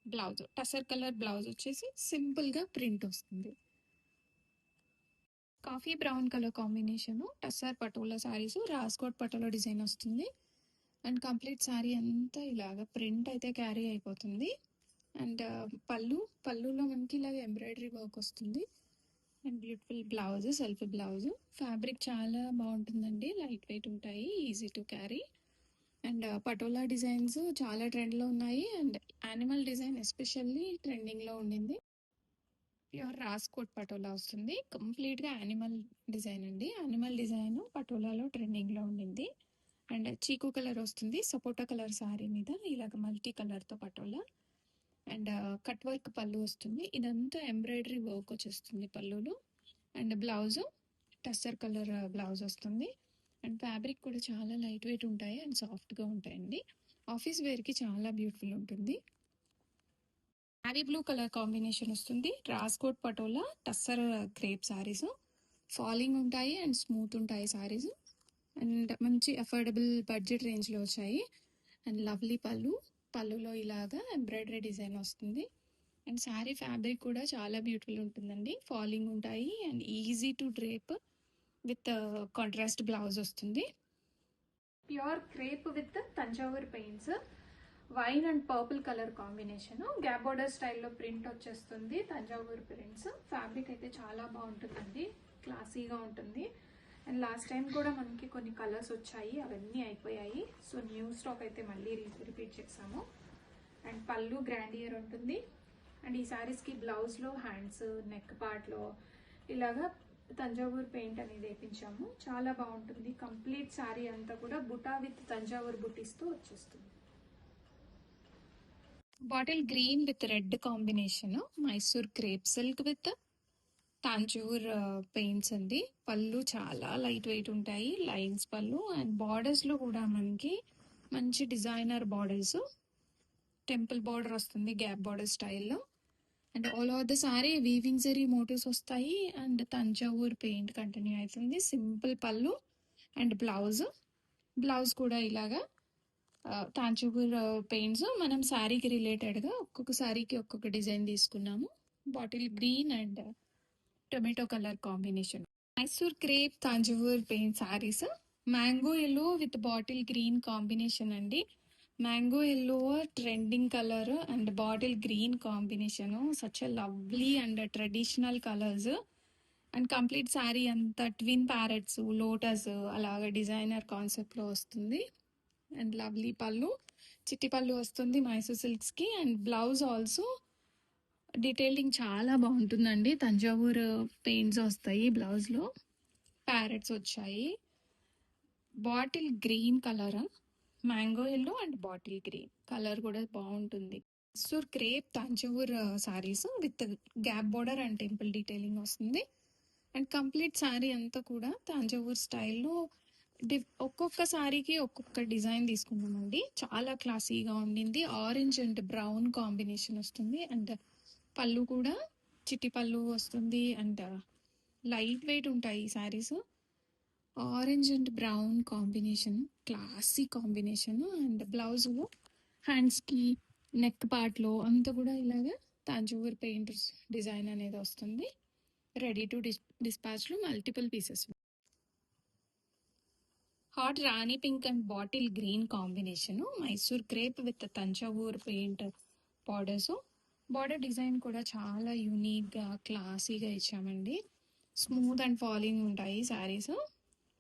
blouse tussar colour blouse వచ్చేసి సింపుల్గా ప్రింట్ వస్తుంది. Coffee brown colour combination tussar Patola saris Rajkot Patola design వస్తుంది. అండ్ కంప్లీట్ శారీ అంతా ఇలాగ ప్రింట్ అయితే క్యారీ అయిపోతుంది. అండ్ పళ్ళులో మనకి ఇలాగ ఎంబ్రాయిడరీ వర్క్ వస్తుంది. And beautiful blouse self blouse. Fabric చాలా బాగుంటుందండి, లైట్ వెయిట్ ఉంటాయి, easy to carry. And patola designs చాలా ట్రెండ్లో ఉన్నాయి. అండ్ యానిమల్ డిజైన్ ఎస్పెషల్లీ ట్రెండింగ్లో ఉండింది. ప్యూర్ రాస్కోట్ పటోలా వస్తుంది. కంప్లీట్గా యానిమల్ డిజైన్ అండి. యానిమల్ డిజైన్ పటోలాలో ట్రెండింగ్లో ఉండింది. అండ్ చీకు కలర్ వస్తుంది సపోటా కలర్ శారీ మీద ఇలాగ మల్టీ కలర్తో పటోలా. అండ్ కట్ వర్క్ పళ్ళు వస్తుంది. ఇదంతా ఎంబ్రాయిడరీ వర్క్ వచ్చేస్తుంది పళ్ళులో. And blouse tussar colour blouse వస్తుంది. అండ్ ఫ్యాబ్రిక్ కూడా చాలా లైట్ వెయిట్ ఉంటాయి అండ్ సాఫ్ట్గా ఉంటాయండి. ఆఫీస్ వేర్కి చాలా బ్యూటిఫుల్ ఉంటుంది. నావీ బ్లూ కలర్ కాంబినేషన్ వస్తుంది. రాస్కోట్ పటోలా టస్సర్ క్రేప్ శారీస్ ఫాలింగ్ ఉంటాయి అండ్ స్మూత్ ఉంటాయి శారీస్. అండ్ మంచి అఫోర్డబుల్ బడ్జెట్ రేంజ్లో వచ్చాయి. అండ్ లవ్లీ పళ్ళులో ఇలాగా ఎంబ్రాయిడరీ డిజైన్ వస్తుంది. అండ్ శారీ ఫ్యాబ్రిక్ కూడా చాలా బ్యూటిఫుల్ ఉంటుందండి. ఫాలింగ్ ఉంటాయి and easy to drape with contrast blouse వస్తుంది. Pure crepe with Thanjavur paints wine and purple colour combination gap border స్టైల్లో ప్రింట్ వచ్చేస్తుంది. తంజావూర్ ప్రింట్స్ ఫ్యాబ్రిక్ అయితే చాలా బాగుంటుందండి, క్లాసీగా ఉంటుంది. అండ్ లాస్ట్ టైం కూడా మనకి కొన్ని కలర్స్ వచ్చాయి, అవన్నీ అయిపోయాయి. సో న్యూ స్టాక్ అయితే మళ్ళీ రిపీట్ చేసాము. అండ్ పళ్ళు గ్రాండియర్ ఉంటుంది. అండ్ ఈ శారీస్కి బ్లౌజ్లో హ్యాండ్స్ నెక్ పార్ట్లో ఇలాగా తంజావూర్ పెయింట్ అనేది వేయించాము. చాలా బాగుంటుంది. కంప్లీట్ శారీ అంతా కూడా బుటా విత్ తంజావూర్ బుటీస్తో వచ్చేస్తుంది. Bottle green with red combination Mysore crepe silk with Tanjore paints అండి. పళ్ళు చాలా లైట్ వెయిట్ ఉంటాయి, లైన్స్ పళ్ళు. అండ్ బార్డర్స్లో కూడా మనకి మంచి డిజైనర్ బార్డర్స్, టెంపుల్ బార్డర్ వస్తుంది గ్యాప్ బార్డర్ స్టైల్లో. And all over the sari weaving zari motives వస్తాయి. అండ్ తంజావూర్ పెయింట్ కంటిన్యూ అవుతుంది. సింపుల్ పళ్ళు అండ్ బ్లౌజ్ కూడా ఇలాగా తాంజావూర్ పెయింట్స్ మనం శారీకి రిలేటెడ్గా ఒక్కొక్క శారీకి ఒక్కొక్క డిజైన్ తీసుకున్నాము. Bottle green and tomato colour combination. Mysore crepe Thanjavur paint saris mango yellow with bottle green combination అండి. Mango yellow trending colour and bottle green combination such a lovely and traditional colours. And complete sari అంతా ట్విన్ ప్యారెట్స్ లోటస్ అలాగా డిజైనర్ కాన్సెప్ట్లో వస్తుంది. అండ్ లవ్లీ పళ్ళు, చిట్టి పళ్ళు వస్తుంది Mysore సిల్క్స్కి. And blouse also detailing చాలా బాగుంటుందండి. తంజావూర్ పెయింట్స్ వస్తాయి బ్లౌజ్లో, ప్యారెట్స్ వచ్చాయి. Bottle green colour, mango yellow and bottle green colour కూడా బాగుంటుంది. Mysore crepe Thanjavur saris with gap border and temple detailing వస్తుంది. అండ్ కంప్లీట్ శారీ అంతా కూడా తంజావూర్ స్టైల్లో ఒక్కొక్క శారీకి ఒక్కొక్క డిజైన్ తీసుకున్నామండి. చాలా క్లాసీగా ఉండింది. ఆరెంజ్ అండ్ బ్రౌన్ కాంబినేషన్ వస్తుంది. అండ్ పళ్ళు కూడా చిట్టి పళ్ళు వస్తుంది. అండ్ లైట్ వెయిట్ ఉంటాయి ఈ saris. Orange and brown combination, classy combination. And blouse హ్యాండ్స్కి నెక్ పార్ట్లో అంతా కూడా ఇలాగా తాంజావూర్ పెయింట్ డిజైన్ అనేది వస్తుంది. రెడీ టు డిస్పాచ్లో multiple pieces. Hot rani pink and bottle green combination Mysore crepe with Thanjavur paint borders. Border design కూడా చాలా యూనిక్గా క్లాసీగా ఇచ్చామండి. స్మూత్ అండ్ ఫాలింగ్ ఉంటాయి saris.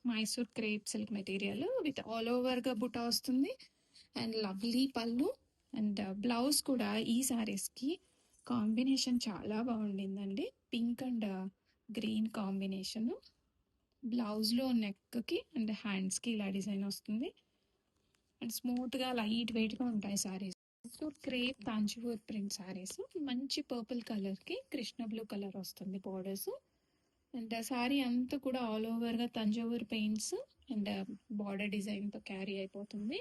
Mysore crepe silk material with all ఓవర్గా బుట్ట వస్తుంది అండ్ లవ్లీ పళ్ళు అండ్ బ్లౌజ్ కూడా ఈ శారీస్కి కాంబినేషన్ చాలా బాగుండిందండి. Pink and green combination. బ్లౌజ్లో నెక్కి అండ్ హ్యాండ్స్కి ఇలా డిజైన్ వస్తుంది అండ్ స్మూత్గా లైట్ వెయిట్గా ఉంటాయి శారీస్. Mysore crepe Tanjore print saris. మంచి పర్పుల్ కలర్కి కృష్ణ బ్లూ కలర్ వస్తుంది బార్డర్స్ అండ్ శారీ అంతా కూడా ఆల్ ఓవర్గా తంజావూర్ పెయింట్స్ అండ్ బార్డర్ డిజైన్తో క్యారీ అయిపోతుంది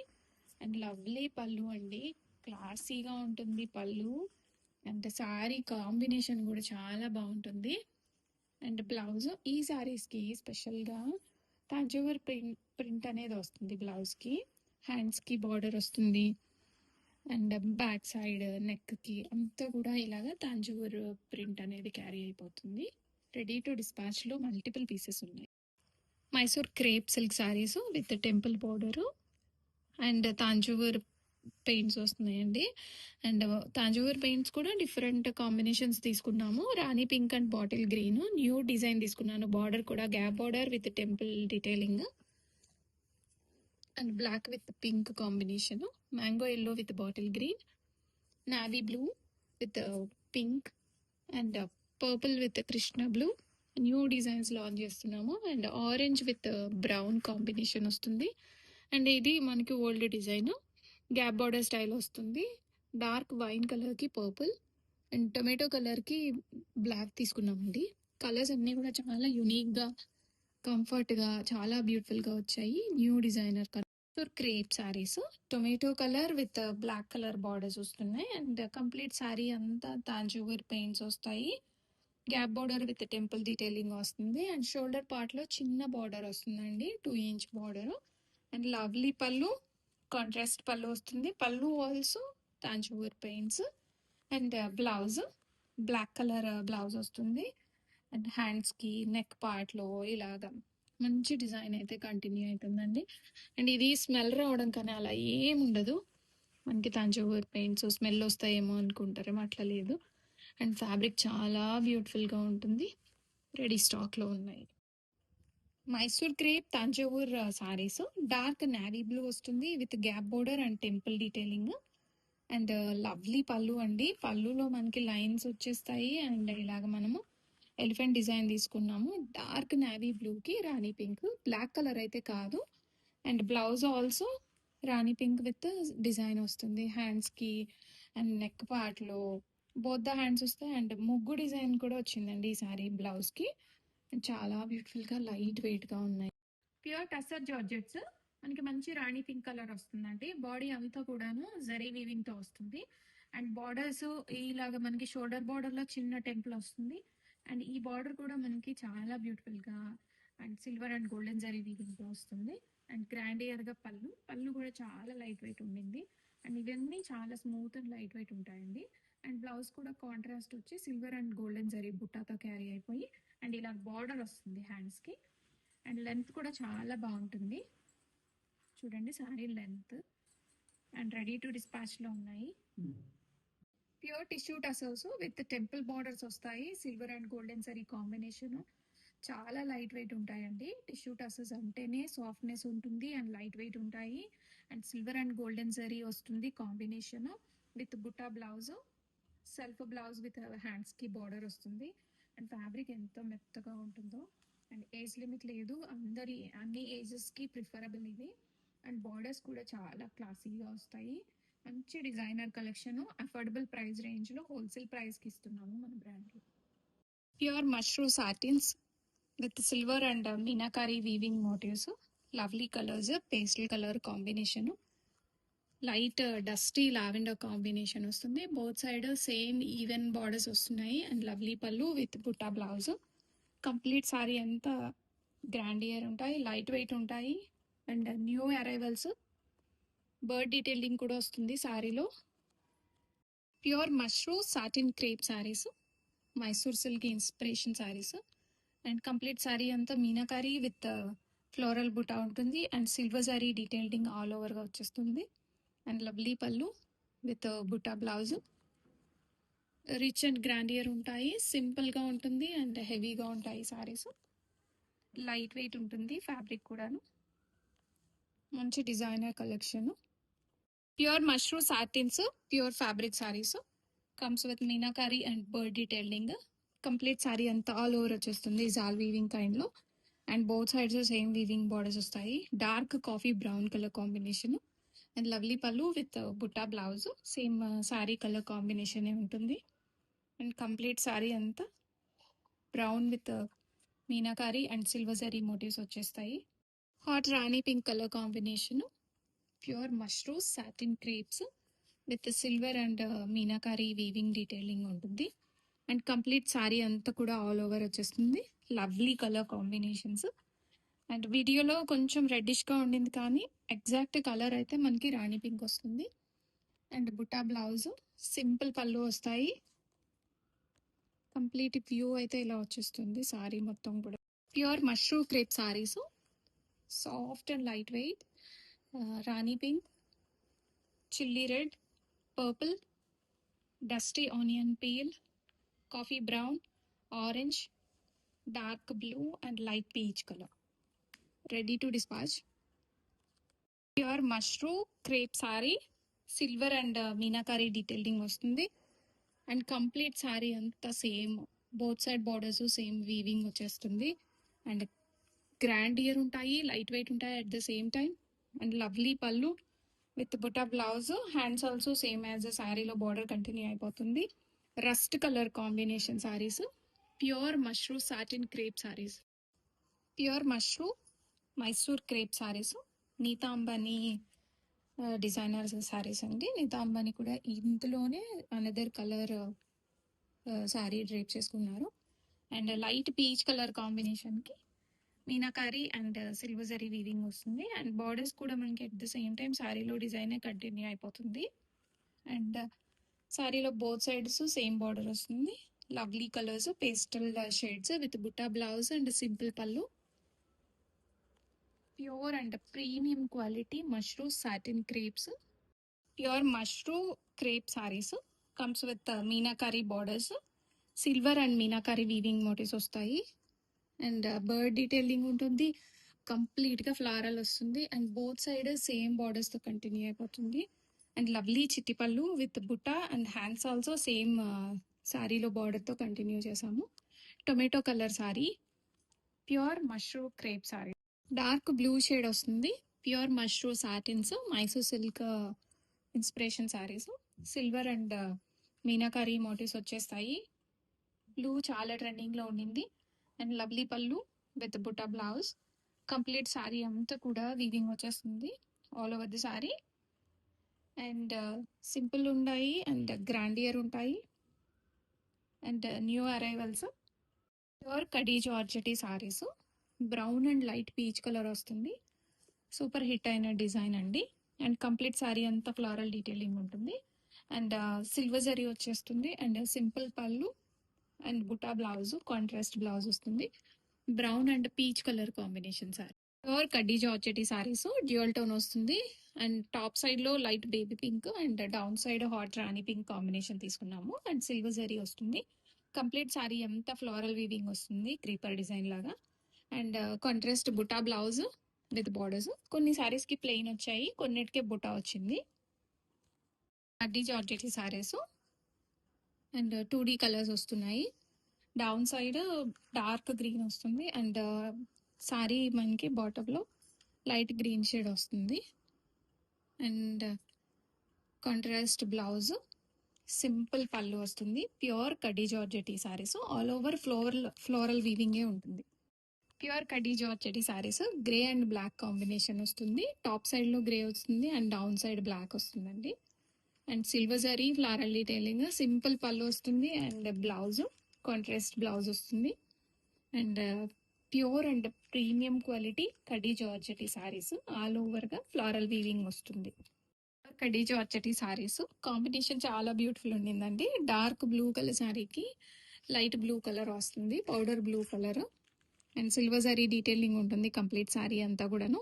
అండ్ లవ్లీ పళ్ళు అండి. క్లాసీగా ఉంటుంది పళ్ళు అండ్ శారీ కాంబినేషన్ కూడా చాలా బాగుంటుంది అండ్ బ్లౌజ్ ఈ శారీస్కి స్పెషల్గా తంజావూర్ ప్రింట్ అనేది వస్తుంది. బ్లౌజ్కి హ్యాండ్స్కి బార్డర్ వస్తుంది అండ్ బ్యాక్ సైడ్ నెక్కి అంతా కూడా ఇలాగా తాంజూర్ ప్రింట్ అనేది క్యారీ అయిపోతుంది. రెడీ టు డిస్పాచ్లో మల్టిపుల్ పీసెస్ ఉన్నాయి. Mysore crepe silk saris with temple border and Tanjore paints వస్తున్నాయండి. అండ్ తాంజూర్ పెయింట్స్ కూడా డిఫరెంట్ కాంబినేషన్స్ తీసుకున్నాము. Rani pink and bottle green new design తీసుకున్నాను. బార్డర్ కూడా gap border with temple detailing and black with pink combination. Mango yellow with bottle green, navy blue with pink and purple with Krishna blue new designs launch చేస్తున్నాము. And orange with brown combination వస్తుంది అండ్ ఇది మనకి old design gap border style వస్తుంది. డార్క్ వైన్ కలర్కి పర్పుల్ అండ్ టొమాటో కలర్కి బ్లాక్ తీసుకున్నామండి. కలర్స్ అన్నీ కూడా చాలా యూనిక్గా కంఫర్ట్గా చాలా బ్యూటిఫుల్గా వచ్చాయి. New designer colour crepe saris tomato colour with black colour borders వస్తున్నాయి అండ్ కంప్లీట్ శారీ అంతా తాంజూవర్ పెయింట్స్ వస్తాయి. Gap border with temple detailing వస్తుంది అండ్ షోల్డర్ పార్ట్లో చిన్న బార్డర్ వస్తుందండి, 2 inch border and lovely pallu contrast pallu వస్తుంది. Pallu also Thanjavur paints and blouse black colour blouse వస్తుంది అండ్ హ్యాండ్స్కి నెక్ పార్ట్లో ఇలాగా మంచి డిజైన్ అయితే కంటిన్యూ అవుతుందండి. అండ్ ఇది స్మెల్ రావడం కానీ అలా ఏం ఉండదు. మనకి తంజావూర్ పెయింట్స్ స్మెల్ వస్తాయేమో అనుకుంటారేమో, అట్లా లేదు. అండ్ ఫ్యాబ్రిక్ చాలా బ్యూటిఫుల్గా ఉంటుంది. రెడీ స్టాక్లో ఉన్నాయి. Mysore crepe Thanjavur saris dark navy blue వస్తుంది with gap border and temple detailing and lovely pallu అండి. పళ్ళులో మనకి లైన్స్ వచ్చేస్తాయి అండ్ ఇలాగ మనము ఎలిఫెంట్ డిజైన్ తీసుకున్నాము. డార్క్ నావీ బ్లూకి రాణి పింక్, బ్లాక్ కలర్ అయితే కాదు. And blouse also rani pink with design వస్తుంది. హ్యాండ్స్కి అండ్ నెక్ పార్ట్లో బోత్ ద హ్యాండ్స్ వస్తాయి అండ్ ముగ్గు డిజైన్ కూడా వచ్చిందండి ఈ సారీ బ్లౌజ్కి. చాలా బ్యూటిఫుల్గా లైట్ వెయిట్గా ఉన్నాయి. ప్యూర్ టస్సర్ జార్జెట్స్ మనకి మంచి రాణి పింక్ కలర్ వస్తుందండి. బాడీ అంతా కూడాను జరీ వీవింగ్ తో వస్తుంది అండ్ బార్డర్స్ ఇలాగా మనకి షోల్డర్ బార్డర్ లో చిన్న టెంపుల్ వస్తుంది అండ్ ఈ బార్డర్ కూడా మనకి చాలా బ్యూటిఫుల్ గా and silver and golden zari weaving తో వస్తుంది అండ్ గ్రాండియర్ గా పళ్ళు పళ్ళు కూడా చాలా లైట్ వెయిట్ ఉండింది అండ్ ఇవన్నీ చాలా స్మూత్ అండ్ లైట్ వెయిట్ ఉంటాయండి. అండ్ బ్లౌజ్ కూడా కాంట్రాస్ట్ వచ్చి సిల్వర్ అండ్ గోల్డెన్ జరీ బుట్టాతో క్యారీ అయిపోయి అండ్ ఇలా బార్డర్ వస్తుంది హ్యాండ్స్ కి అండ్ లెంత్ కూడా చాలా బాగుంటుంది. చూడండి sari length and ready to డిస్పాచ్లో ఉన్నాయి. Pure tissue tassels with temple borders వస్తాయి. Silver and golden zari combination చాలా లైట్ వెయిట్ ఉంటాయండి. టిష్యూ టసల్స్ అంటేనే సాఫ్ట్నెస్ ఉంటుంది అండ్ లైట్ వెయిట్ ఉంటాయి అండ్ సిల్వర్ అండ్ గోల్డెన్ సరీ వస్తుంది combination with butta blouse, self blouse with హ్యాండ్స్కి బార్డర్ వస్తుంది అండ్ ఫ్యాబ్రిక్ ఎంత మెత్తగా ఉంటుందో అండ్ ఏజ్ లిమిట్ లేదు, అన్ని ఏజెస్కి ప్రిఫరబుల్ ఇది అండ్ బార్డర్స్ కూడా చాలా క్లాసీగా వస్తాయి. మంచి డిజైనర్ కలెక్షన్ అఫోర్డబుల్ ప్రైస్ రేంజ్లో హోల్సేల్ ప్రైస్కి ఇస్తున్నాము మన బ్రాండ్లో. Pure mushroom satins with silver and meenakari weaving motifs, lovely colours, pastel colour combination, light dusty lavender combination వస్తుంది. Both side same even borders వస్తున్నాయి and lovely pallu with butta blouse. Complete sari అంతా గ్రాండియర్ ఉంటాయి, లైట్ వెయిట్ ఉంటాయి and new arrivals. Bird detailing కూడా వస్తుంది సారీలో. Pure mushroom satin crepe saris, Mysore silk inspiration saris and complete sari అంతా మీనాకారీ విత్ ఫ్లోరల్ బుటా ఉంటుంది and silver sari detailing all ఓవర్గా వచ్చేస్తుంది and lovely pallu with buta blouse. Rich and grandeur ఉంటాయి, సింపుల్గా ఉంటుంది అండ్ హెవీగా ఉంటాయి సారీస్. లైట్ వెయిట్ ఉంటుంది ఫ్యాబ్రిక్ కూడాను. మంచి designer collection. Pure mushroom satins, pure fabric saris. Comes with meenakari and bird detailing. Complete sari అంతా ఆల్ ఓవర్ వచ్చేస్తుంది జాల్ వీవింగ్ కైండ్ లో. And both sides same weaving borders వస్తాయి. Dark coffee brown colour combination and lovely pallu with butta blouse. Same sari colour combination ఉంటుంది. అండ్ కంప్లీట్ సారీ అంతా brown with meenakari and silver zari motifs వచ్చేస్తాయి. Hot rani pink colour combination. Pure mushroom satin crepes with silver and meenakari weaving detailing ఉంటుంది. అండ్ కంప్లీట్ సారీ అంతా కూడా ఆల్ ఓవర్ వచ్చేస్తుంది. Lovely colour combinations. అండ్ వీడియోలో కొంచెం రెడ్డిష్గా ఉండింది కానీ ఎగ్జాక్ట్ కలర్ అయితే మనకి రాణి పింక్ వస్తుంది. And butta blouse, simple pallu వస్తాయి. కంప్లీట్ వ్యూ అయితే ఇలా వచ్చేస్తుంది సారీ మొత్తం కూడా. Pure mushroom crepe saris, soft and light weight. Rani pink, chilli red, purple, dusty onion peel, coffee brown, orange, dark blue and light peach colour. Ready to dispatch. Pure mushroom crepe sari, silver and meenakari detailing వస్తుంది. అండ్ కంప్లీట్ సారీ అంతా same, both side borders same weaving వచ్చేస్తుంది. అండ్ గ్రాండియర్ ఉంటాయి, లైట్ వెయిట్ ఉంటాయి at the same time. And lovely pallu with buta blouse. Hands also same as శారీలో బార్డర్ కంటిన్యూ అయిపోతుంది. Rust colour combination saris. Pure mushroom satin crepe saris. Pure mushroom Mysore crepe saris. Nita Ambani designer saris అండి. నీతాంబని కూడా ఇందులోనే అనదర్ కలర్ సారీ డ్రేప్ చేసుకున్నారు. అండ్ లైట్ పీచ్ కలర్ కాంబినేషన్కి meenakari and silver zari weaving వస్తుంది. అండ్ బార్డర్స్ కూడా మనకి అట్ ద సేమ్ టైం సారీలో డిజైన్ కంటిన్యూ అయిపోతుంది. అండ్ సారీలో బోత్ సైడ్స్ సేమ్ బార్డర్ వస్తుంది. Lovely colours, pastel shades with butta blouse and simple pallu. Pure and premium quality mushroom satin crepes. Pure mushroom crepe saris. Comes with meenakari borders, silver and meenakari weaving motifs వస్తాయి. అండ్ బర్డ్ డీటెయిలింగ్ ఉంటుంది. కంప్లీట్గా ఫ్లారల్ వస్తుంది. అండ్ బోత్ సైడ్ సేమ్ బార్డర్స్తో కంటిన్యూ అయిపోతుంది. అండ్ లవ్లీ చిట్టిపళ్ళు with butta and hands also same శారీలో బార్డర్తో కంటిన్యూ చేసాము. Tomato colour sari, pure mushroom crepe sari. Dark blue shade వస్తుంది. Pure mushroom satins, Mysore silk inspiration saris. Silver and meenakari motifs వచ్చేస్తాయి. బ్లూ చాలా ట్రెండింగ్లో ఉండింది. And lovely pallu with butta blouse. Complete sari అంతా కూడా వీవింగ్ వచ్చేస్తుంది all over the sari. And simple ఉంటాయి అండ్ గ్రాండియర్ ఉంటాయి. And new arrivals. Pure kaddi georgette saris. Brown and light peach colour వస్తుంది. సూపర్ హిట్ అయిన డిజైన్ అండి. అండ్ కంప్లీట్ సారీ అంతా ఫ్లోరల్ డీటెయిలింగ్ ఉంటుంది. అండ్ సిల్వర్ జరీ వచ్చేస్తుంది. అండ్ సింపుల్ పళ్ళు and buta blouse, contrast blouse వస్తుంది. Brown and peach colour combination sari. Pure kaddi georgette saris, dual tone వస్తుంది. అండ్ టాప్ సైడ్ లో light baby pink and down side hot rani pink combination తీసుకున్నాము. అండ్ సిల్వర్ జరీ వస్తుంది. కంప్లీట్ సారీ అంతా ఫ్లోరల్ వీవింగ్ వస్తుంది క్రీపర్ డిజైన్ లాగా. And contrast buta blouse with borders. కొన్ని సారీస్ కి ప్లెయిన్ వచ్చాయి, కొన్నిటికే బుటా వచ్చింది. Kaddi georgette saris and 2D colours వస్తున్నాయి. డౌన్ సైడ్ డార్క్ గ్రీన్ వస్తుంది. అండ్ సారీ మనకి బాటంలో లైట్ గ్రీన్ షేడ్ వస్తుంది. And contrast blouse, simple pallu వస్తుంది. Pure kaddi georgette saris. All over floral వీవింగే ఉంటుంది. Pure kaddi georgette saris. Grey and black combination వస్తుంది. టాప్ సైడ్ లో గ్రే వస్తుంది అండ్ డౌన్ సైడ్ బ్లాక్ వస్తుందండి. And silver zari floral detailing, simple pallu వస్తుంది. అండ్ బ్లౌజ్ కాంట్రాస్ట్ బ్లౌజ్ వస్తుంది. And pure and premium quality kaddi georgette saris. All over గా ఫ్లారల్ వీవింగ్ వస్తుంది. కడ్డీ జార్జెటీ సారీస్ కాంబినేషన్ చాలా బ్యూటిఫుల్ ఉండిందండి. డార్క్ బ్లూ కలర్ సారీకి లైట్ బ్లూ కలర్ వస్తుంది, powder blue colour. And silver sari detailing ఉంటుంది కంప్లీట్ సారీ అంతా కూడాను.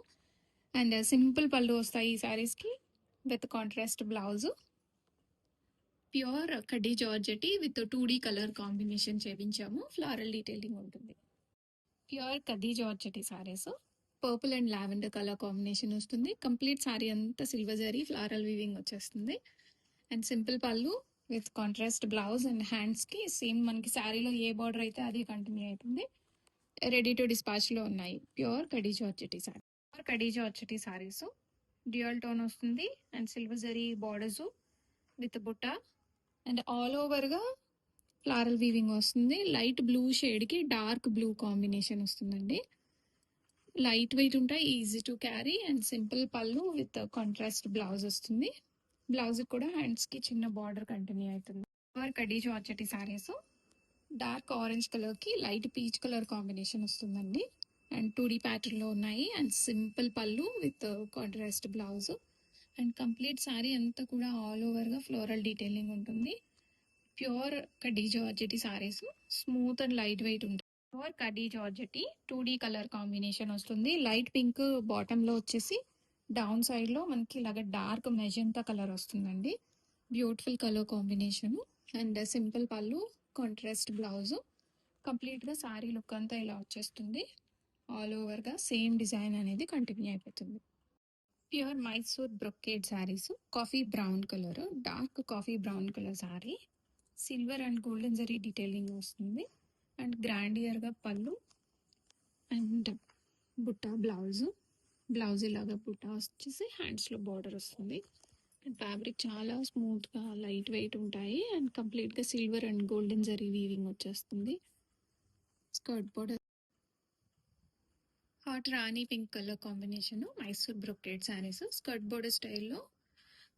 అండ్ సింపుల్ పళ్ళు వస్తాయి ఈ సారీస్కి with contrast blouse. Pure kaddi georgette with 2D colour combination చేయించాము. ఫ్లారల్ డీటెయిలింగ్ ఉంటుంది. Pure kaddi georgette saris purple and lavender colour combination వస్తుంది. కంప్లీట్ సారీ అంతా సిల్వర్ జరీ ఫ్లారల్ వీవింగ్ వచ్చేస్తుంది. And simple pallu with contrast blouse and hands కి సేమ్ మనకి శారీలో ఏ బార్డర్ అయితే అది కంటిన్యూ అవుతుంది. రెడీ టు డిస్పాచ్ లో ఉన్నాయి. Pure kaddi georgette sorry. Pure kaddi georgette saris dual tone వస్తుంది and silver zari borders with butta and all over గా ఫ్లారల్ వీవింగ్ వస్తుంది. లైట్ బ్లూ షేడ్ కి డార్క్ బ్లూ కాంబినేషన్ వస్తుందండి. లైట్ వెయిట్ ఉంటాయి, easy to carry and simple pallu with contrast blouse వస్తుంది. బ్లౌజ్ కూడా హ్యాండ్స్ కి చిన్న బార్డర్ కంటిన్యూ అవుతుంది. Pure kaddi georgette saris dark orange colour కి లైట్ పీచ్ కలర్ కాంబినేషన్ వస్తుందండి. అండ్ 2D ప్యాటర్న్ లో ఉన్నాయి and simple pallu with contrast blouse and complete sari అంతా కూడా ఆల్ ఓవర్ గా ఫ్లోరల్ డీటెయిలింగ్ ఉంటుంది. Pure kaddi georgette saris smooth and light weight ఉంటుంది. Pure kaddi georgette 2D colour combination వస్తుంది. లైట్ పింక్ బాటమ్ లో వచ్చేసి డౌన్ సైడ్ లో మనకి ఇలాగ డార్క్ మెజెంతా కలర్ వస్తుందండి. Beautiful colour combination and simple పళ్ళు కాంట్రాస్ట్ బ్లౌజ్. కంప్లీట్ గా సారీ లుక్ అంతా ఇలా వచ్చేస్తుంది. ఆల్ ఓవర్ గా సేమ్ డిజైన్ అనేది కంటిన్యూ అయిపోతుంది. Pure Mysore brocade saris coffee brown colour, dark coffee brown colour sorry silver and golden zari detailing వస్తుంది అండ్ గ్రాండియర్ గా పళ్ళు అండ్ బుట్ట బ్లౌజ్ ఇలాగా బుట్ట వచ్చేసి హ్యాండ్స్ లో బార్డర్ వస్తుంది. అండ్ ఫ్యాబ్రిక్ చాలా స్మూత్ గా లైట్ వెయిట్ ఉంటాయి అండ్ కంప్లీట్ గా silver and golden zari weaving వచ్చేస్తుంది. Skirt border hot rani pink colour combination Mysore brocade saris skirt border స్టైల్లో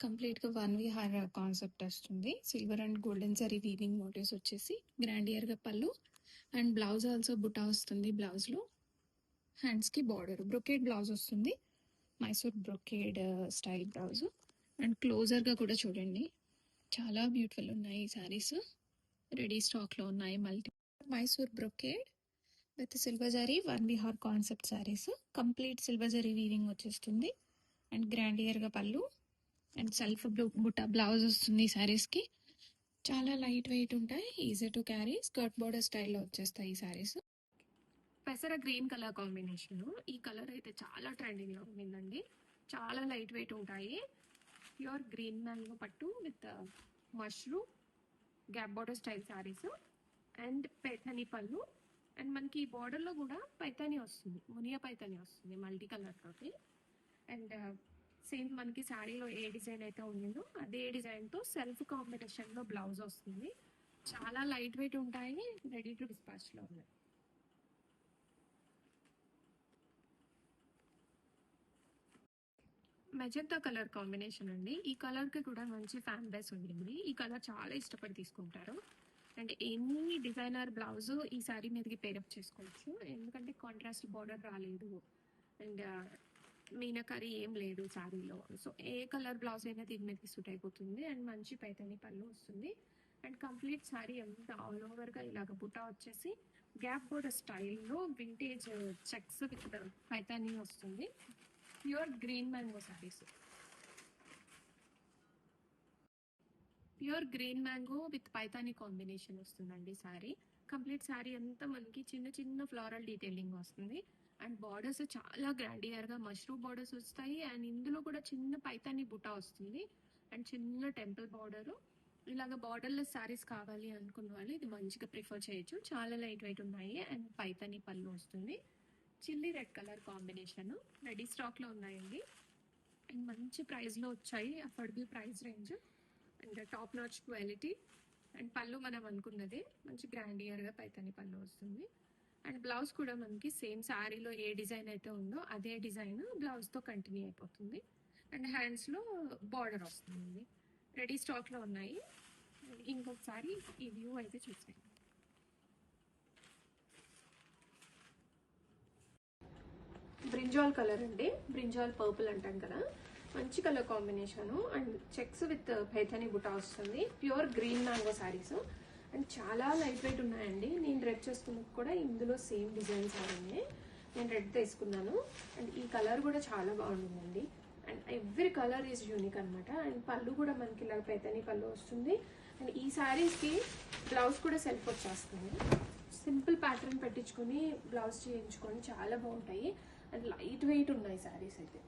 కంప్లీట్ గా వన్ విహార్ కాన్సెప్ట్ వస్తుంది. Silver and golden zari weaving motifs వచ్చేసి గ్రాండియర్ గా pallu and blouse also buta వస్తుంది. బ్లౌజ్ లో హ్యాండ్స్ కి బార్డర్ బ్రొకేడ్ బ్లౌజ్ వస్తుంది. Mysore brocade style blouse and closer గా కూడా చూడండి, చాలా బ్యూటిఫుల్ ఉన్నాయి ఈ శారీస్. రెడీ స్టాక్ లో ఉన్నాయి. Multi Mysore brocade with silver zari one విహార్ concept saris complete silver zari weaving వచ్చేస్తుంది అండ్ గ్రాండియర్ గా పళ్ళు అండ్ సెల్ఫ్ బుట్ట బ్లౌజ్ వస్తుంది. సారీస్ కి చాలా లైట్ వెయిట్ ఉంటాయి, easy to carry. Skirt border స్టైల్లో వచ్చేస్తాయి ఈ సారీస్. పెసర గ్రీన్ కలర్ కాంబినేషన్, ఈ కలర్ అయితే చాలా ట్రెండింగ్ లో ఉందండి. చాలా లైట్ వెయిట్ ఉంటాయి. ప్యూర్ గ్రీన్ మ్యాంగో పట్టు with mushroom gap border style saris and Paithani పళ్ళు అండ్ మనకి ఈ బార్డర్ లో కూడా పైథానీ వస్తుంది, మునియా పైథానీ వస్తుంది మల్టీ కలర్ తోటి. అండ్ సేమ్ మనకి శారీలో ఏ డిజైన్ అయితే ఉండిందో అదే డిజైన్ తో సెల్ఫ్ కాంబినేషన్ లో బ్లౌజ్ వస్తుంది. చాలా లైట్ వెయిట్ ఉంటాయి, రెడీ టు డిస్పాచ్ లో ఉన్నాయి. మెజంతా కలర్ కాంబినేషన్ అండి. ఈ కలర్ కి కూడా మంచి ఫ్యాన్ బేస్ ఉండింది. ఈ కలర్ చాలా ఇష్టపడి తీసుకుంటారు అండ్ ఎనీ డిజైనర్ బ్లౌజ్ ఈ శారీ మీదకి పేరప్ చేసుకోవచ్చు. ఎందుకంటే కాంట్రాస్ట్ బార్డర్ రాలేదు అండ్ మీనకరీ ఏం లేదు శారీలో. సో ఏ కలర్ బ్లౌజ్ అయినా దీని మీదకి సూట్ అయిపోతుంది అండ్ మంచి పైతని పళ్ళు వస్తుంది. అండ్ కంప్లీట్ శారీ అంతా ఆల్ ఓవర్ గా ఇలాగ బుటా వచ్చేసి గ్యాప్ బోర్డర్ స్టైల్లో వింటేజ్ చెక్స్ విత్ పైతానీ వస్తుంది. Pure green mango saris, pure green mango with Paithani combination వస్తుందండి శారీ. కంప్లీట్ శారీ అంతా మనకి చిన్న చిన్న ఫ్లోరల్ డీటెయిలింగ్ వస్తుంది అండ్ బార్డర్స్ చాలా గ్రాండియర్ గా మష్రూమ్ బార్డర్స్ వస్తాయి అండ్ ఇందులో కూడా చిన్న పైతానీ బుటా వస్తుంది అండ్ చిన్న టెంపుల్ బార్డర్. ఇలాగ బార్డర్లెస్ శారీస్ కావాలి అనుకున్న వాళ్ళు ఇది మంచిగా ప్రిఫర్ చేయొచ్చు. చాలా లైట్ వెయిట్ ఉన్నాయి అండ్ పైతానీ పళ్ళు వస్తుంది. Chilli red colour combination ready stock లో ఉన్నాయండి అండ్ మంచి ప్రైస్ లో వచ్చాయి. Affordable price range and top notch quality and పళ్ళు మనం అనుకున్నదే మంచి గ్రాండియర్ గా పైతానీ పళ్ళు వస్తుంది అండ్ బ్లౌజ్ కూడా మనకి సేమ్ శారీలో ఏ డిజైన్ అయితే ఉందో అదే డిజైన్ బ్లౌజ్ తో కంటిన్యూ అయిపోతుంది అండ్ హ్యాండ్స్ లో బార్డర్ వస్తుంది. రెడీ స్టాక్ లో ఉన్నాయి. ఇంకొకసారి ఈ వ్యూ అయితే చూసాను. బ్రింజాల్ కలర్ అండి, బ్రింజాల్ పర్పుల్ అంటాం కదా, మంచి colour combination and checks with Paithani buta వస్తుంది. Pure green mango saris and చాలా లైట్ వెయిట్ ఉన్నాయండి. నేను రెడ్ చేసుకున్నది కూడా ఇందులో సేమ్ డిజైన్ సారీ నేను రెడ్ తీసుకున్నాను అండ్ ఈ కలర్ కూడా చాలా బాగుంటుందండి. And every colour is unique అనమాట. అండ్ పళ్ళు కూడా మనకి ఇలా పైతాని పళ్ళు వస్తుంది. అండ్ ఈ శారీస్కి బ్లౌజ్ కూడా సెల్ఫ్ వచ్చేస్తుంది. సింపుల్ ప్యాటర్న్ పెట్టించుకొని బ్లౌజ్ చేయించుకొని చాలా బాగుంటాయి. అండ్ లైట్ వెయిట్ ఉన్నాయి శారీస్ అయితే.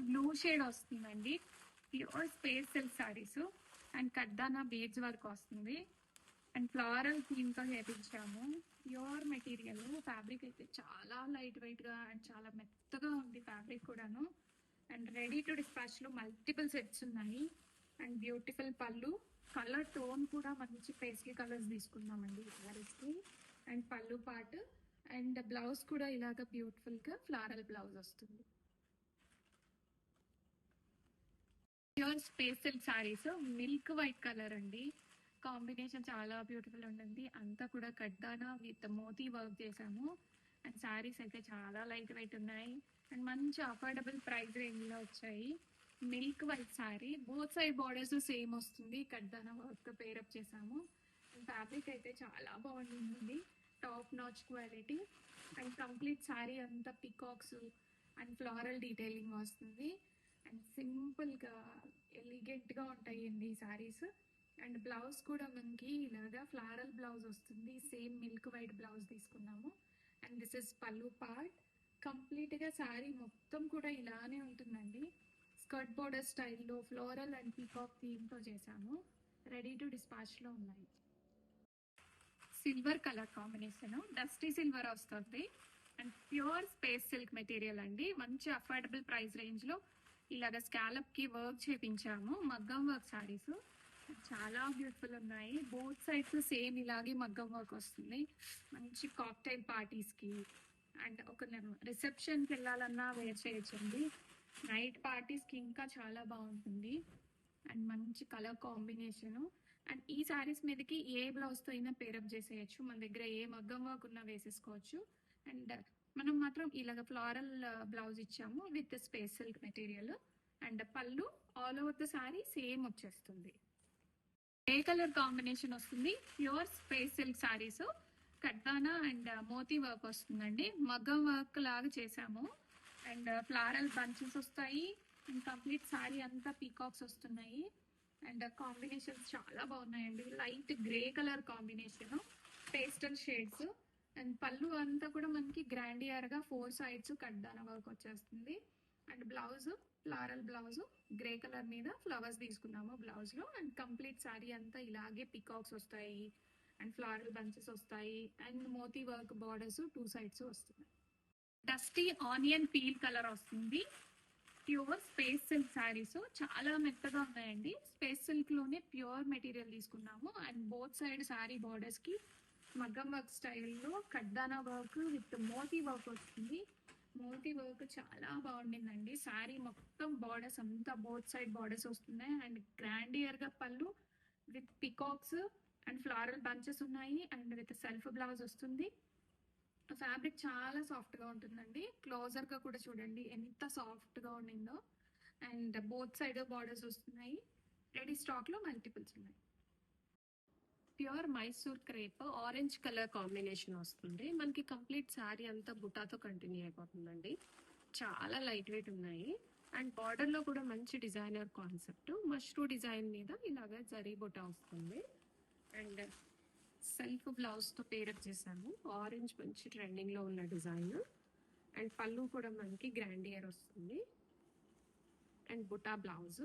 బ్లూ షేడ్ వస్తుందండి, pure space silk saris and కడ్దానా బీడ్స్ వర్క్ వస్తుంది అండ్ ఫ్లోరల్ థీమ్ తో చేపించాము. ప్యూర్ మెటీరియల్, ఫ్యాబ్రిక్ అయితే చాలా లైట్ వెయిట్ గా అండ్ చాలా మెత్తగా ఉంది ఫ్యాబ్రిక్ కూడాను. అండ్ రెడీ టు డిస్పాచ్ లో మల్టిపుల్ సెట్స్ ఉన్నాయి. అండ్ బ్యూటిఫుల్ పళ్ళు, కలర్ టోన్ కూడా మంచి పేస్ట్లీ కలర్స్ తీసుకున్నామండి ఈ సారీస్ కి. అండ్ పళ్ళు పార్ట్ అండ్ బ్లౌజ్ కూడా ఇలాగ బ్యూటిఫుల్ గా ఫ్లారల్ బ్లౌజ్ వస్తుంది. Pure space silk saris, milk white colour అండి, కాంబినేషన్ చాలా బ్యూటిఫుల్ ఉంటుంది. అంతా కూడా కడ్దానా విత్ మోతీ వర్క్ చేసాము. అండ్ సారీస్ అయితే చాలా లైట్ వెయిట్ ఉన్నాయి అండ్ మంచి అఫోర్డబుల్ ప్రైస్ రేంజ్ లో వచ్చాయి. Milk white sorry, both side borders same వస్తుంది, కడ్దానా వర్క్ పేరప్ చేసాము. అండ్ ఫ్యాబ్రిక్ అయితే చాలా బాగుంటుంది, top notch quality. And complete sari అంతా పికాక్స్ అండ్ ఫ్లోరల్ డీటెయిలింగ్ వస్తుంది. అండ్ సింపుల్గా ఎలిగెంట్గా ఉంటాయండి ఈ సారీస్. అండ్ బ్లౌజ్ కూడా మనకి ఇలాగా ఫ్లారల్ బ్లౌజ్ వస్తుంది, సేమ్ మిల్క్ వైట్ బ్లౌజ్ తీసుకున్నాము. And this is pallu part. కంప్లీట్గా శారీ మొత్తం కూడా ఇలానే ఉంటుందండి, స్కర్ట్ బోర్డర్ స్టైల్లో ఫ్లోరల్ అండ్ పీకాక్ థీమ్తో చేసాము. రెడీ టు డిస్పాచ్లో ఉన్నాయి. Silver colour combination, dusty silver వస్తుంది and pure space silk material అండి. మంచి అఫోర్డబుల్ ప్రైస్ రేంజ్లో ఇలాగ స్కాలప్ కి వర్క్ చేపించాము. మగ్గం వర్క్ సారీస్ చాలా బ్యూటిఫుల్ ఉన్నాయి, బోత్ సైడ్స్ సేమ్ ఇలాగే మగ్గం వర్క్ వస్తుంది. మంచి కాక్టైల్ పార్టీస్ కి అండ్ ఒక రిసెప్షన్కి వెళ్ళాలన్నా వేర్ చేయొచ్చండి. నైట్ పార్టీస్ కి ఇంకా చాలా బాగుంటుంది. అండ్ మంచి కలర్ కాంబినేషన్. అండ్ ఈ సారీస్ మీదకి ఏ బ్లౌజ్ తో అయినా పేరప్ చేసేయచ్చు, మన దగ్గర ఏ మగ్గం వర్క్ ఉన్నా వేసేసుకోవచ్చు. అండ్ మనం మాత్రం ఇలాగ ఫ్లోరల్ బ్లౌజ్ ఇచ్చాము with space silk material. And pallu all over the sari same వచ్చేస్తుంది. ఏ కలర్ కాంబినేషన్ వస్తుంది, ప్యూర్ స్పేస్ సిల్క్ సారీస్, కడ్దానా అండ్ మోతీ వర్క్ వస్తుందండి, మగ్గం వర్క్ లాగా చేసాము. అండ్ ఫ్లారల్ బంచెస్ వస్తాయి అండ్ కంప్లీట్ సారీ అంతా పీకాక్స్ వస్తున్నాయి. అండ్ కాంబినేషన్స్ చాలా బాగున్నాయండి, light grey colour combination, pastel shades. And pallu అంతా కూడా మనకి గ్రాండియర్ గా 4 సైడ్స్ కడ్దానా వర్క్ వచ్చేస్తుంది. And blouse floral blouse, grey colour మీద ఫ్లవర్స్ తీసుకున్నాము బ్లౌజ్ లో. అండ్ కంప్లీట్ సారీ అంతా ఇలాగే పికాక్స్ వస్తాయి అండ్ ఫ్లారల్ బంచెస్ వస్తాయి and Moti work borders 2 sides వస్తున్నాయి. డస్టీ ఆనియన్ పీల్ కలర్ వస్తుంది, ప్యూర్ స్పేస్ సిల్క్ శారీస్ చాలా మెత్తగా ఉన్నాయండి. స్పేస్ సిల్క్ లోనే ప్యూర్ మెటీరియల్ తీసుకున్నాము. And both side sari borders కి మగ్గం వర్క్ స్టైల్లో కడ్దానా వర్క్ విత్ మోతీ వర్క్ వస్తుంది. మోతీ వర్క్ చాలా బాగుండిందండి. శారీ మొత్తం బార్డర్స్ అంతా బోత్ సైడ్ బార్డర్స్ వస్తున్నాయి అండ్ గ్రాండియర్ గా పళ్ళు with peacocks and floral bunches ఉన్నాయి అండ్ విత్ సెల్ఫ్ బ్లౌజ్ వస్తుంది. ఫ్యాబ్రిక్ చాలా సాఫ్ట్ గా ఉంటుందండి, క్లోజర్ గా కూడా చూడండి ఎంత సాఫ్ట్ గా ఉండిందో. అండ్ బోత్ సైడ్ బార్డర్స్ వస్తున్నాయి. రెడీ స్టాక్ లో మల్టిపుల్స్ ఉన్నాయి. Pure Mysore crepe orange colour combination వస్తుంది, మనకి కంప్లీట్ శారీ అంతా బుటాతో కంటిన్యూ అయిపోతుందండి. చాలా లైట్ వెయిట్ ఉన్నాయి అండ్ బార్డర్ లో కూడా మంచి డిజైనర్ కాన్సెప్ట్, మష్రూ డిజైన్ మీద ఇలాగా జరీ బుటా వస్తుంది. అండ్ సెల్ఫ్ బ్లౌజ్ తో పేరప్ చేసాము, ఆరెంజ్ మంచి ట్రెండింగ్ లో ఉన్న డిజైన్. అండ్ పళ్ళు కూడా మనకి గ్రాండియర్ వస్తుంది and buta blouse.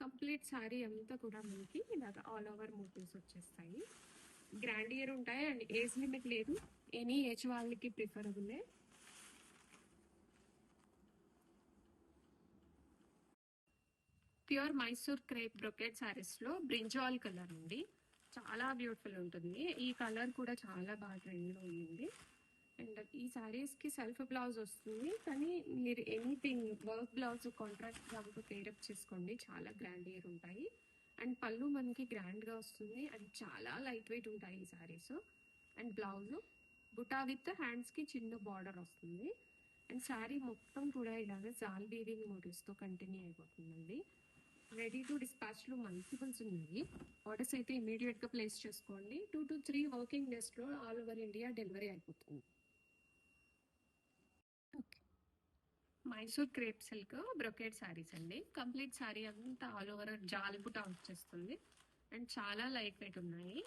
Complete sari అంతా కూడా మనకి ఇలాగ ఆల్ ఓవర్ మోటివ్స్ వచ్చేస్తాయి, గ్రాండియర్ ఉంటాయి అండ్ ఏజ్ లిమిట్ లేదు, ఎనీ ఏజ్ వాళ్ళకి preferable. Pure Mysore crepe brocade saris లో బ్రింజాల్ కలర్ అండి, చాలా బ్యూటిఫుల్ ఉంటుంది. ఈ కలర్ కూడా చాలా బాగా ట్రెండ్ లో ఉంది. అండ్ ఈ సారీస్ కి సెల్ఫ్ బ్లౌజ్ వస్తుంది, కానీ మీరు anything work blouse contract blouse pair up చేసుకోండి, చాలా గ్రాండియర్ ఉంటాయి. అండ్ పళ్ళు మనకి గ్రాండ్ గా వస్తుంది అండ్ చాలా లైట్ వెయిట్ ఉంటాయి ఈ saris. And blouse buta with hands కి చిన్న బార్డర్ వస్తుంది. అండ్ శారీ మొత్తం కూడా ఇలాగ జాల్ వీవింగ్ మోటివ్స్ తో కంటిన్యూ అయిపోతుందండి. రెడీ టు డిస్పాచ్ లో మల్టిపుల్స్ ఉన్నాయి, ఆర్డర్స్ అయితే ఇమీడియట్ గా ప్లేస్ చేసుకోండి. 2 to 3 వర్కింగ్ డేస్ లో ఆల్ ఓవర్ ఇండియా డెలివరీ అయిపోతుంది. Mysore crepe silk brocade saris అండి. కంప్లీట్ శారీ అంతా ఆల్ ఓవర్ జాలిపుట వచ్చేస్తుంది అండ్ చాలా లైట్ వెయిట్ ఉన్నాయి.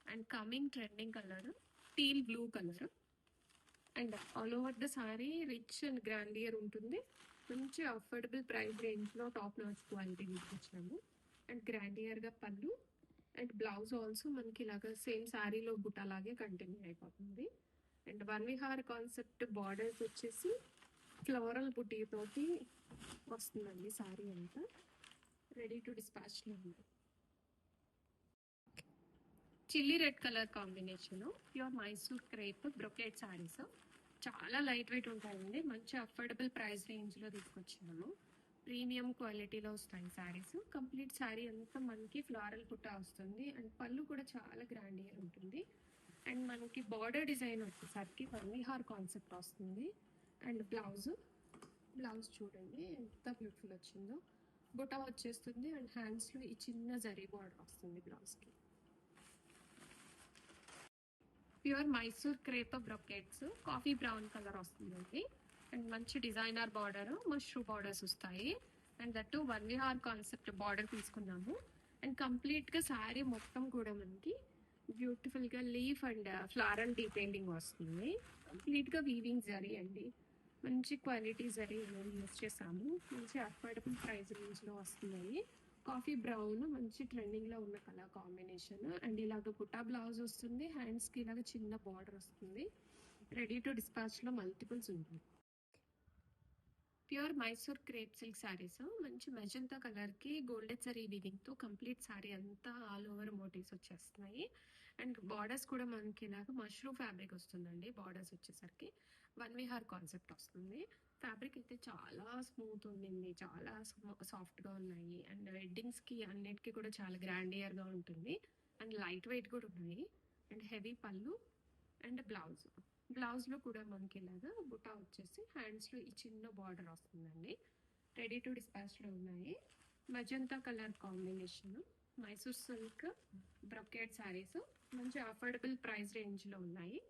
And coming trending colour teal blue colour and all over the sorry rich and grandeur ఉంటుంది. మంచి అఫోర్డబుల్ ప్రైస్ రేంజ్లో టాప్ నాచ్ క్వాలిటీ తీసుకొచ్చాము. అండ్ గ్రాండియర్గా పళ్ళు అండ్ బ్లౌజ్ ఆల్సో మనకి ఇలాగ సేమ్ శారీలో బుట్టలాగే కంటిన్యూ అయిపోతుంది. అండ్ వన్ విహార్ కాన్సెప్ట్ బార్డర్స్ వచ్చేసి ఫ్లోరల్ బుటీతోటి వస్తుందండి శారీ అంతా. రెడీ టు డిస్పాచ్లో ఉంది. Chilli red colour combination pure Mysore crepe brocade saris చాలా లైట్ వెయిట్ ఉంటాయండి. మంచి అఫోర్డబుల్ ప్రైస్ రేంజ్లో తీసుకొచ్చాము. ప్రీమియం క్వాలిటీలో వస్తాయి శారీస్. కంప్లీట్ శారీ అంతా మనకి ఫ్లోరల్ బుట్ట వస్తుంది అండ్ పళ్ళు కూడా చాలా గ్రాండియర్ ఉంటుంది. అండ్ మనకి బార్డర్ డిజైన్ వచ్చేసరికి వన్ విహార్ కాన్సెప్ట్ వస్తుంది. అండ్ బ్లౌజ్ చూడండి ఎంత బ్యూటిఫుల్ వచ్చిందో. బుట్ట వచ్చేస్తుంది అండ్ హ్యాండ్స్లో ఈ చిన్న జరీ బార్డర్ వస్తుంది బ్లౌజ్కి. Pure Mysore crepe బ్రొకెట్స్ coffee brown colour వస్తుందండి. అండ్ మంచి డిజైనర్ బార్డర్ మష్రూ బార్డర్స్ వస్తాయి. అండ్ దట్టు వన్ విహార్ కాన్సెప్ట్ బార్డర్ తీసుకున్నాము. అండ్ కంప్లీట్గా శారీ మొత్తం కూడా మనకి బ్యూటిఫుల్గా లీఫ్ అండ్ ఫ్లారల్ డీటెయిలింగ్ వస్తుంది. కంప్లీట్గా వీవింగ్ జరీ అండి. మంచి క్వాలిటీ జరీ యూజ్ చేసాము. మంచి అఫోర్డబుల్ ప్రైస్ రేంజ్లో వస్తున్నాయి. కాఫీ బ్రౌన్ మంచి ట్రెండింగ్లో ఉన్న కలర్ కాంబినేషన్. అండ్ ఇలాగ బుట్టా బ్లౌజ్ వస్తుంది. హ్యాండ్స్కి ఇలాగ చిన్న బార్డర్ వస్తుంది. రెడీ టు డిస్పాచ్లో మల్టిపుల్స్ ఉంటుంది. Pure Mysore crepe silk saris మంచి మెజంతా కలర్కి గోల్డెన్ జరీ వీవింగ్తో కంప్లీట్ శారీ అంతా ఆల్ ఓవర్ మోటివ్స్ వచ్చేస్తున్నాయి. అండ్ బార్డర్స్ కూడా మనకి ఇలాగ మష్రూమ్ ఫ్యాబ్రిక్ వస్తుందండి. బార్డర్స్ వచ్చేసరికి వన్ విహార్ కాన్సెప్ట్ వస్తుంది. ఫ్యాబ్రిక్ అయితే చాలా స్మూత్ ఉండింది, చాలా సాఫ్ట్గా ఉన్నాయి. అండ్ వెడ్డింగ్స్కి అన్నిటికీ కూడా చాలా గ్రాండియర్గా ఉంటుంది. అండ్ లైట్ వెయిట్ కూడా ఉన్నాయి. అండ్ హెవీ పళ్ళు అండ్ బ్లౌజ్లో కూడా మనకి ఇలాగా బుటా వచ్చేసి హ్యాండ్స్లో ఈ చిన్న బార్డర్ వస్తుందండి. రెడీ టు డిస్పాచ్లో ఉన్నాయి. Magenta colour combination Mysore silk brocade saris మంచి అఫోర్డబుల్ ప్రైస్ రేంజ్లో ఉన్నాయి.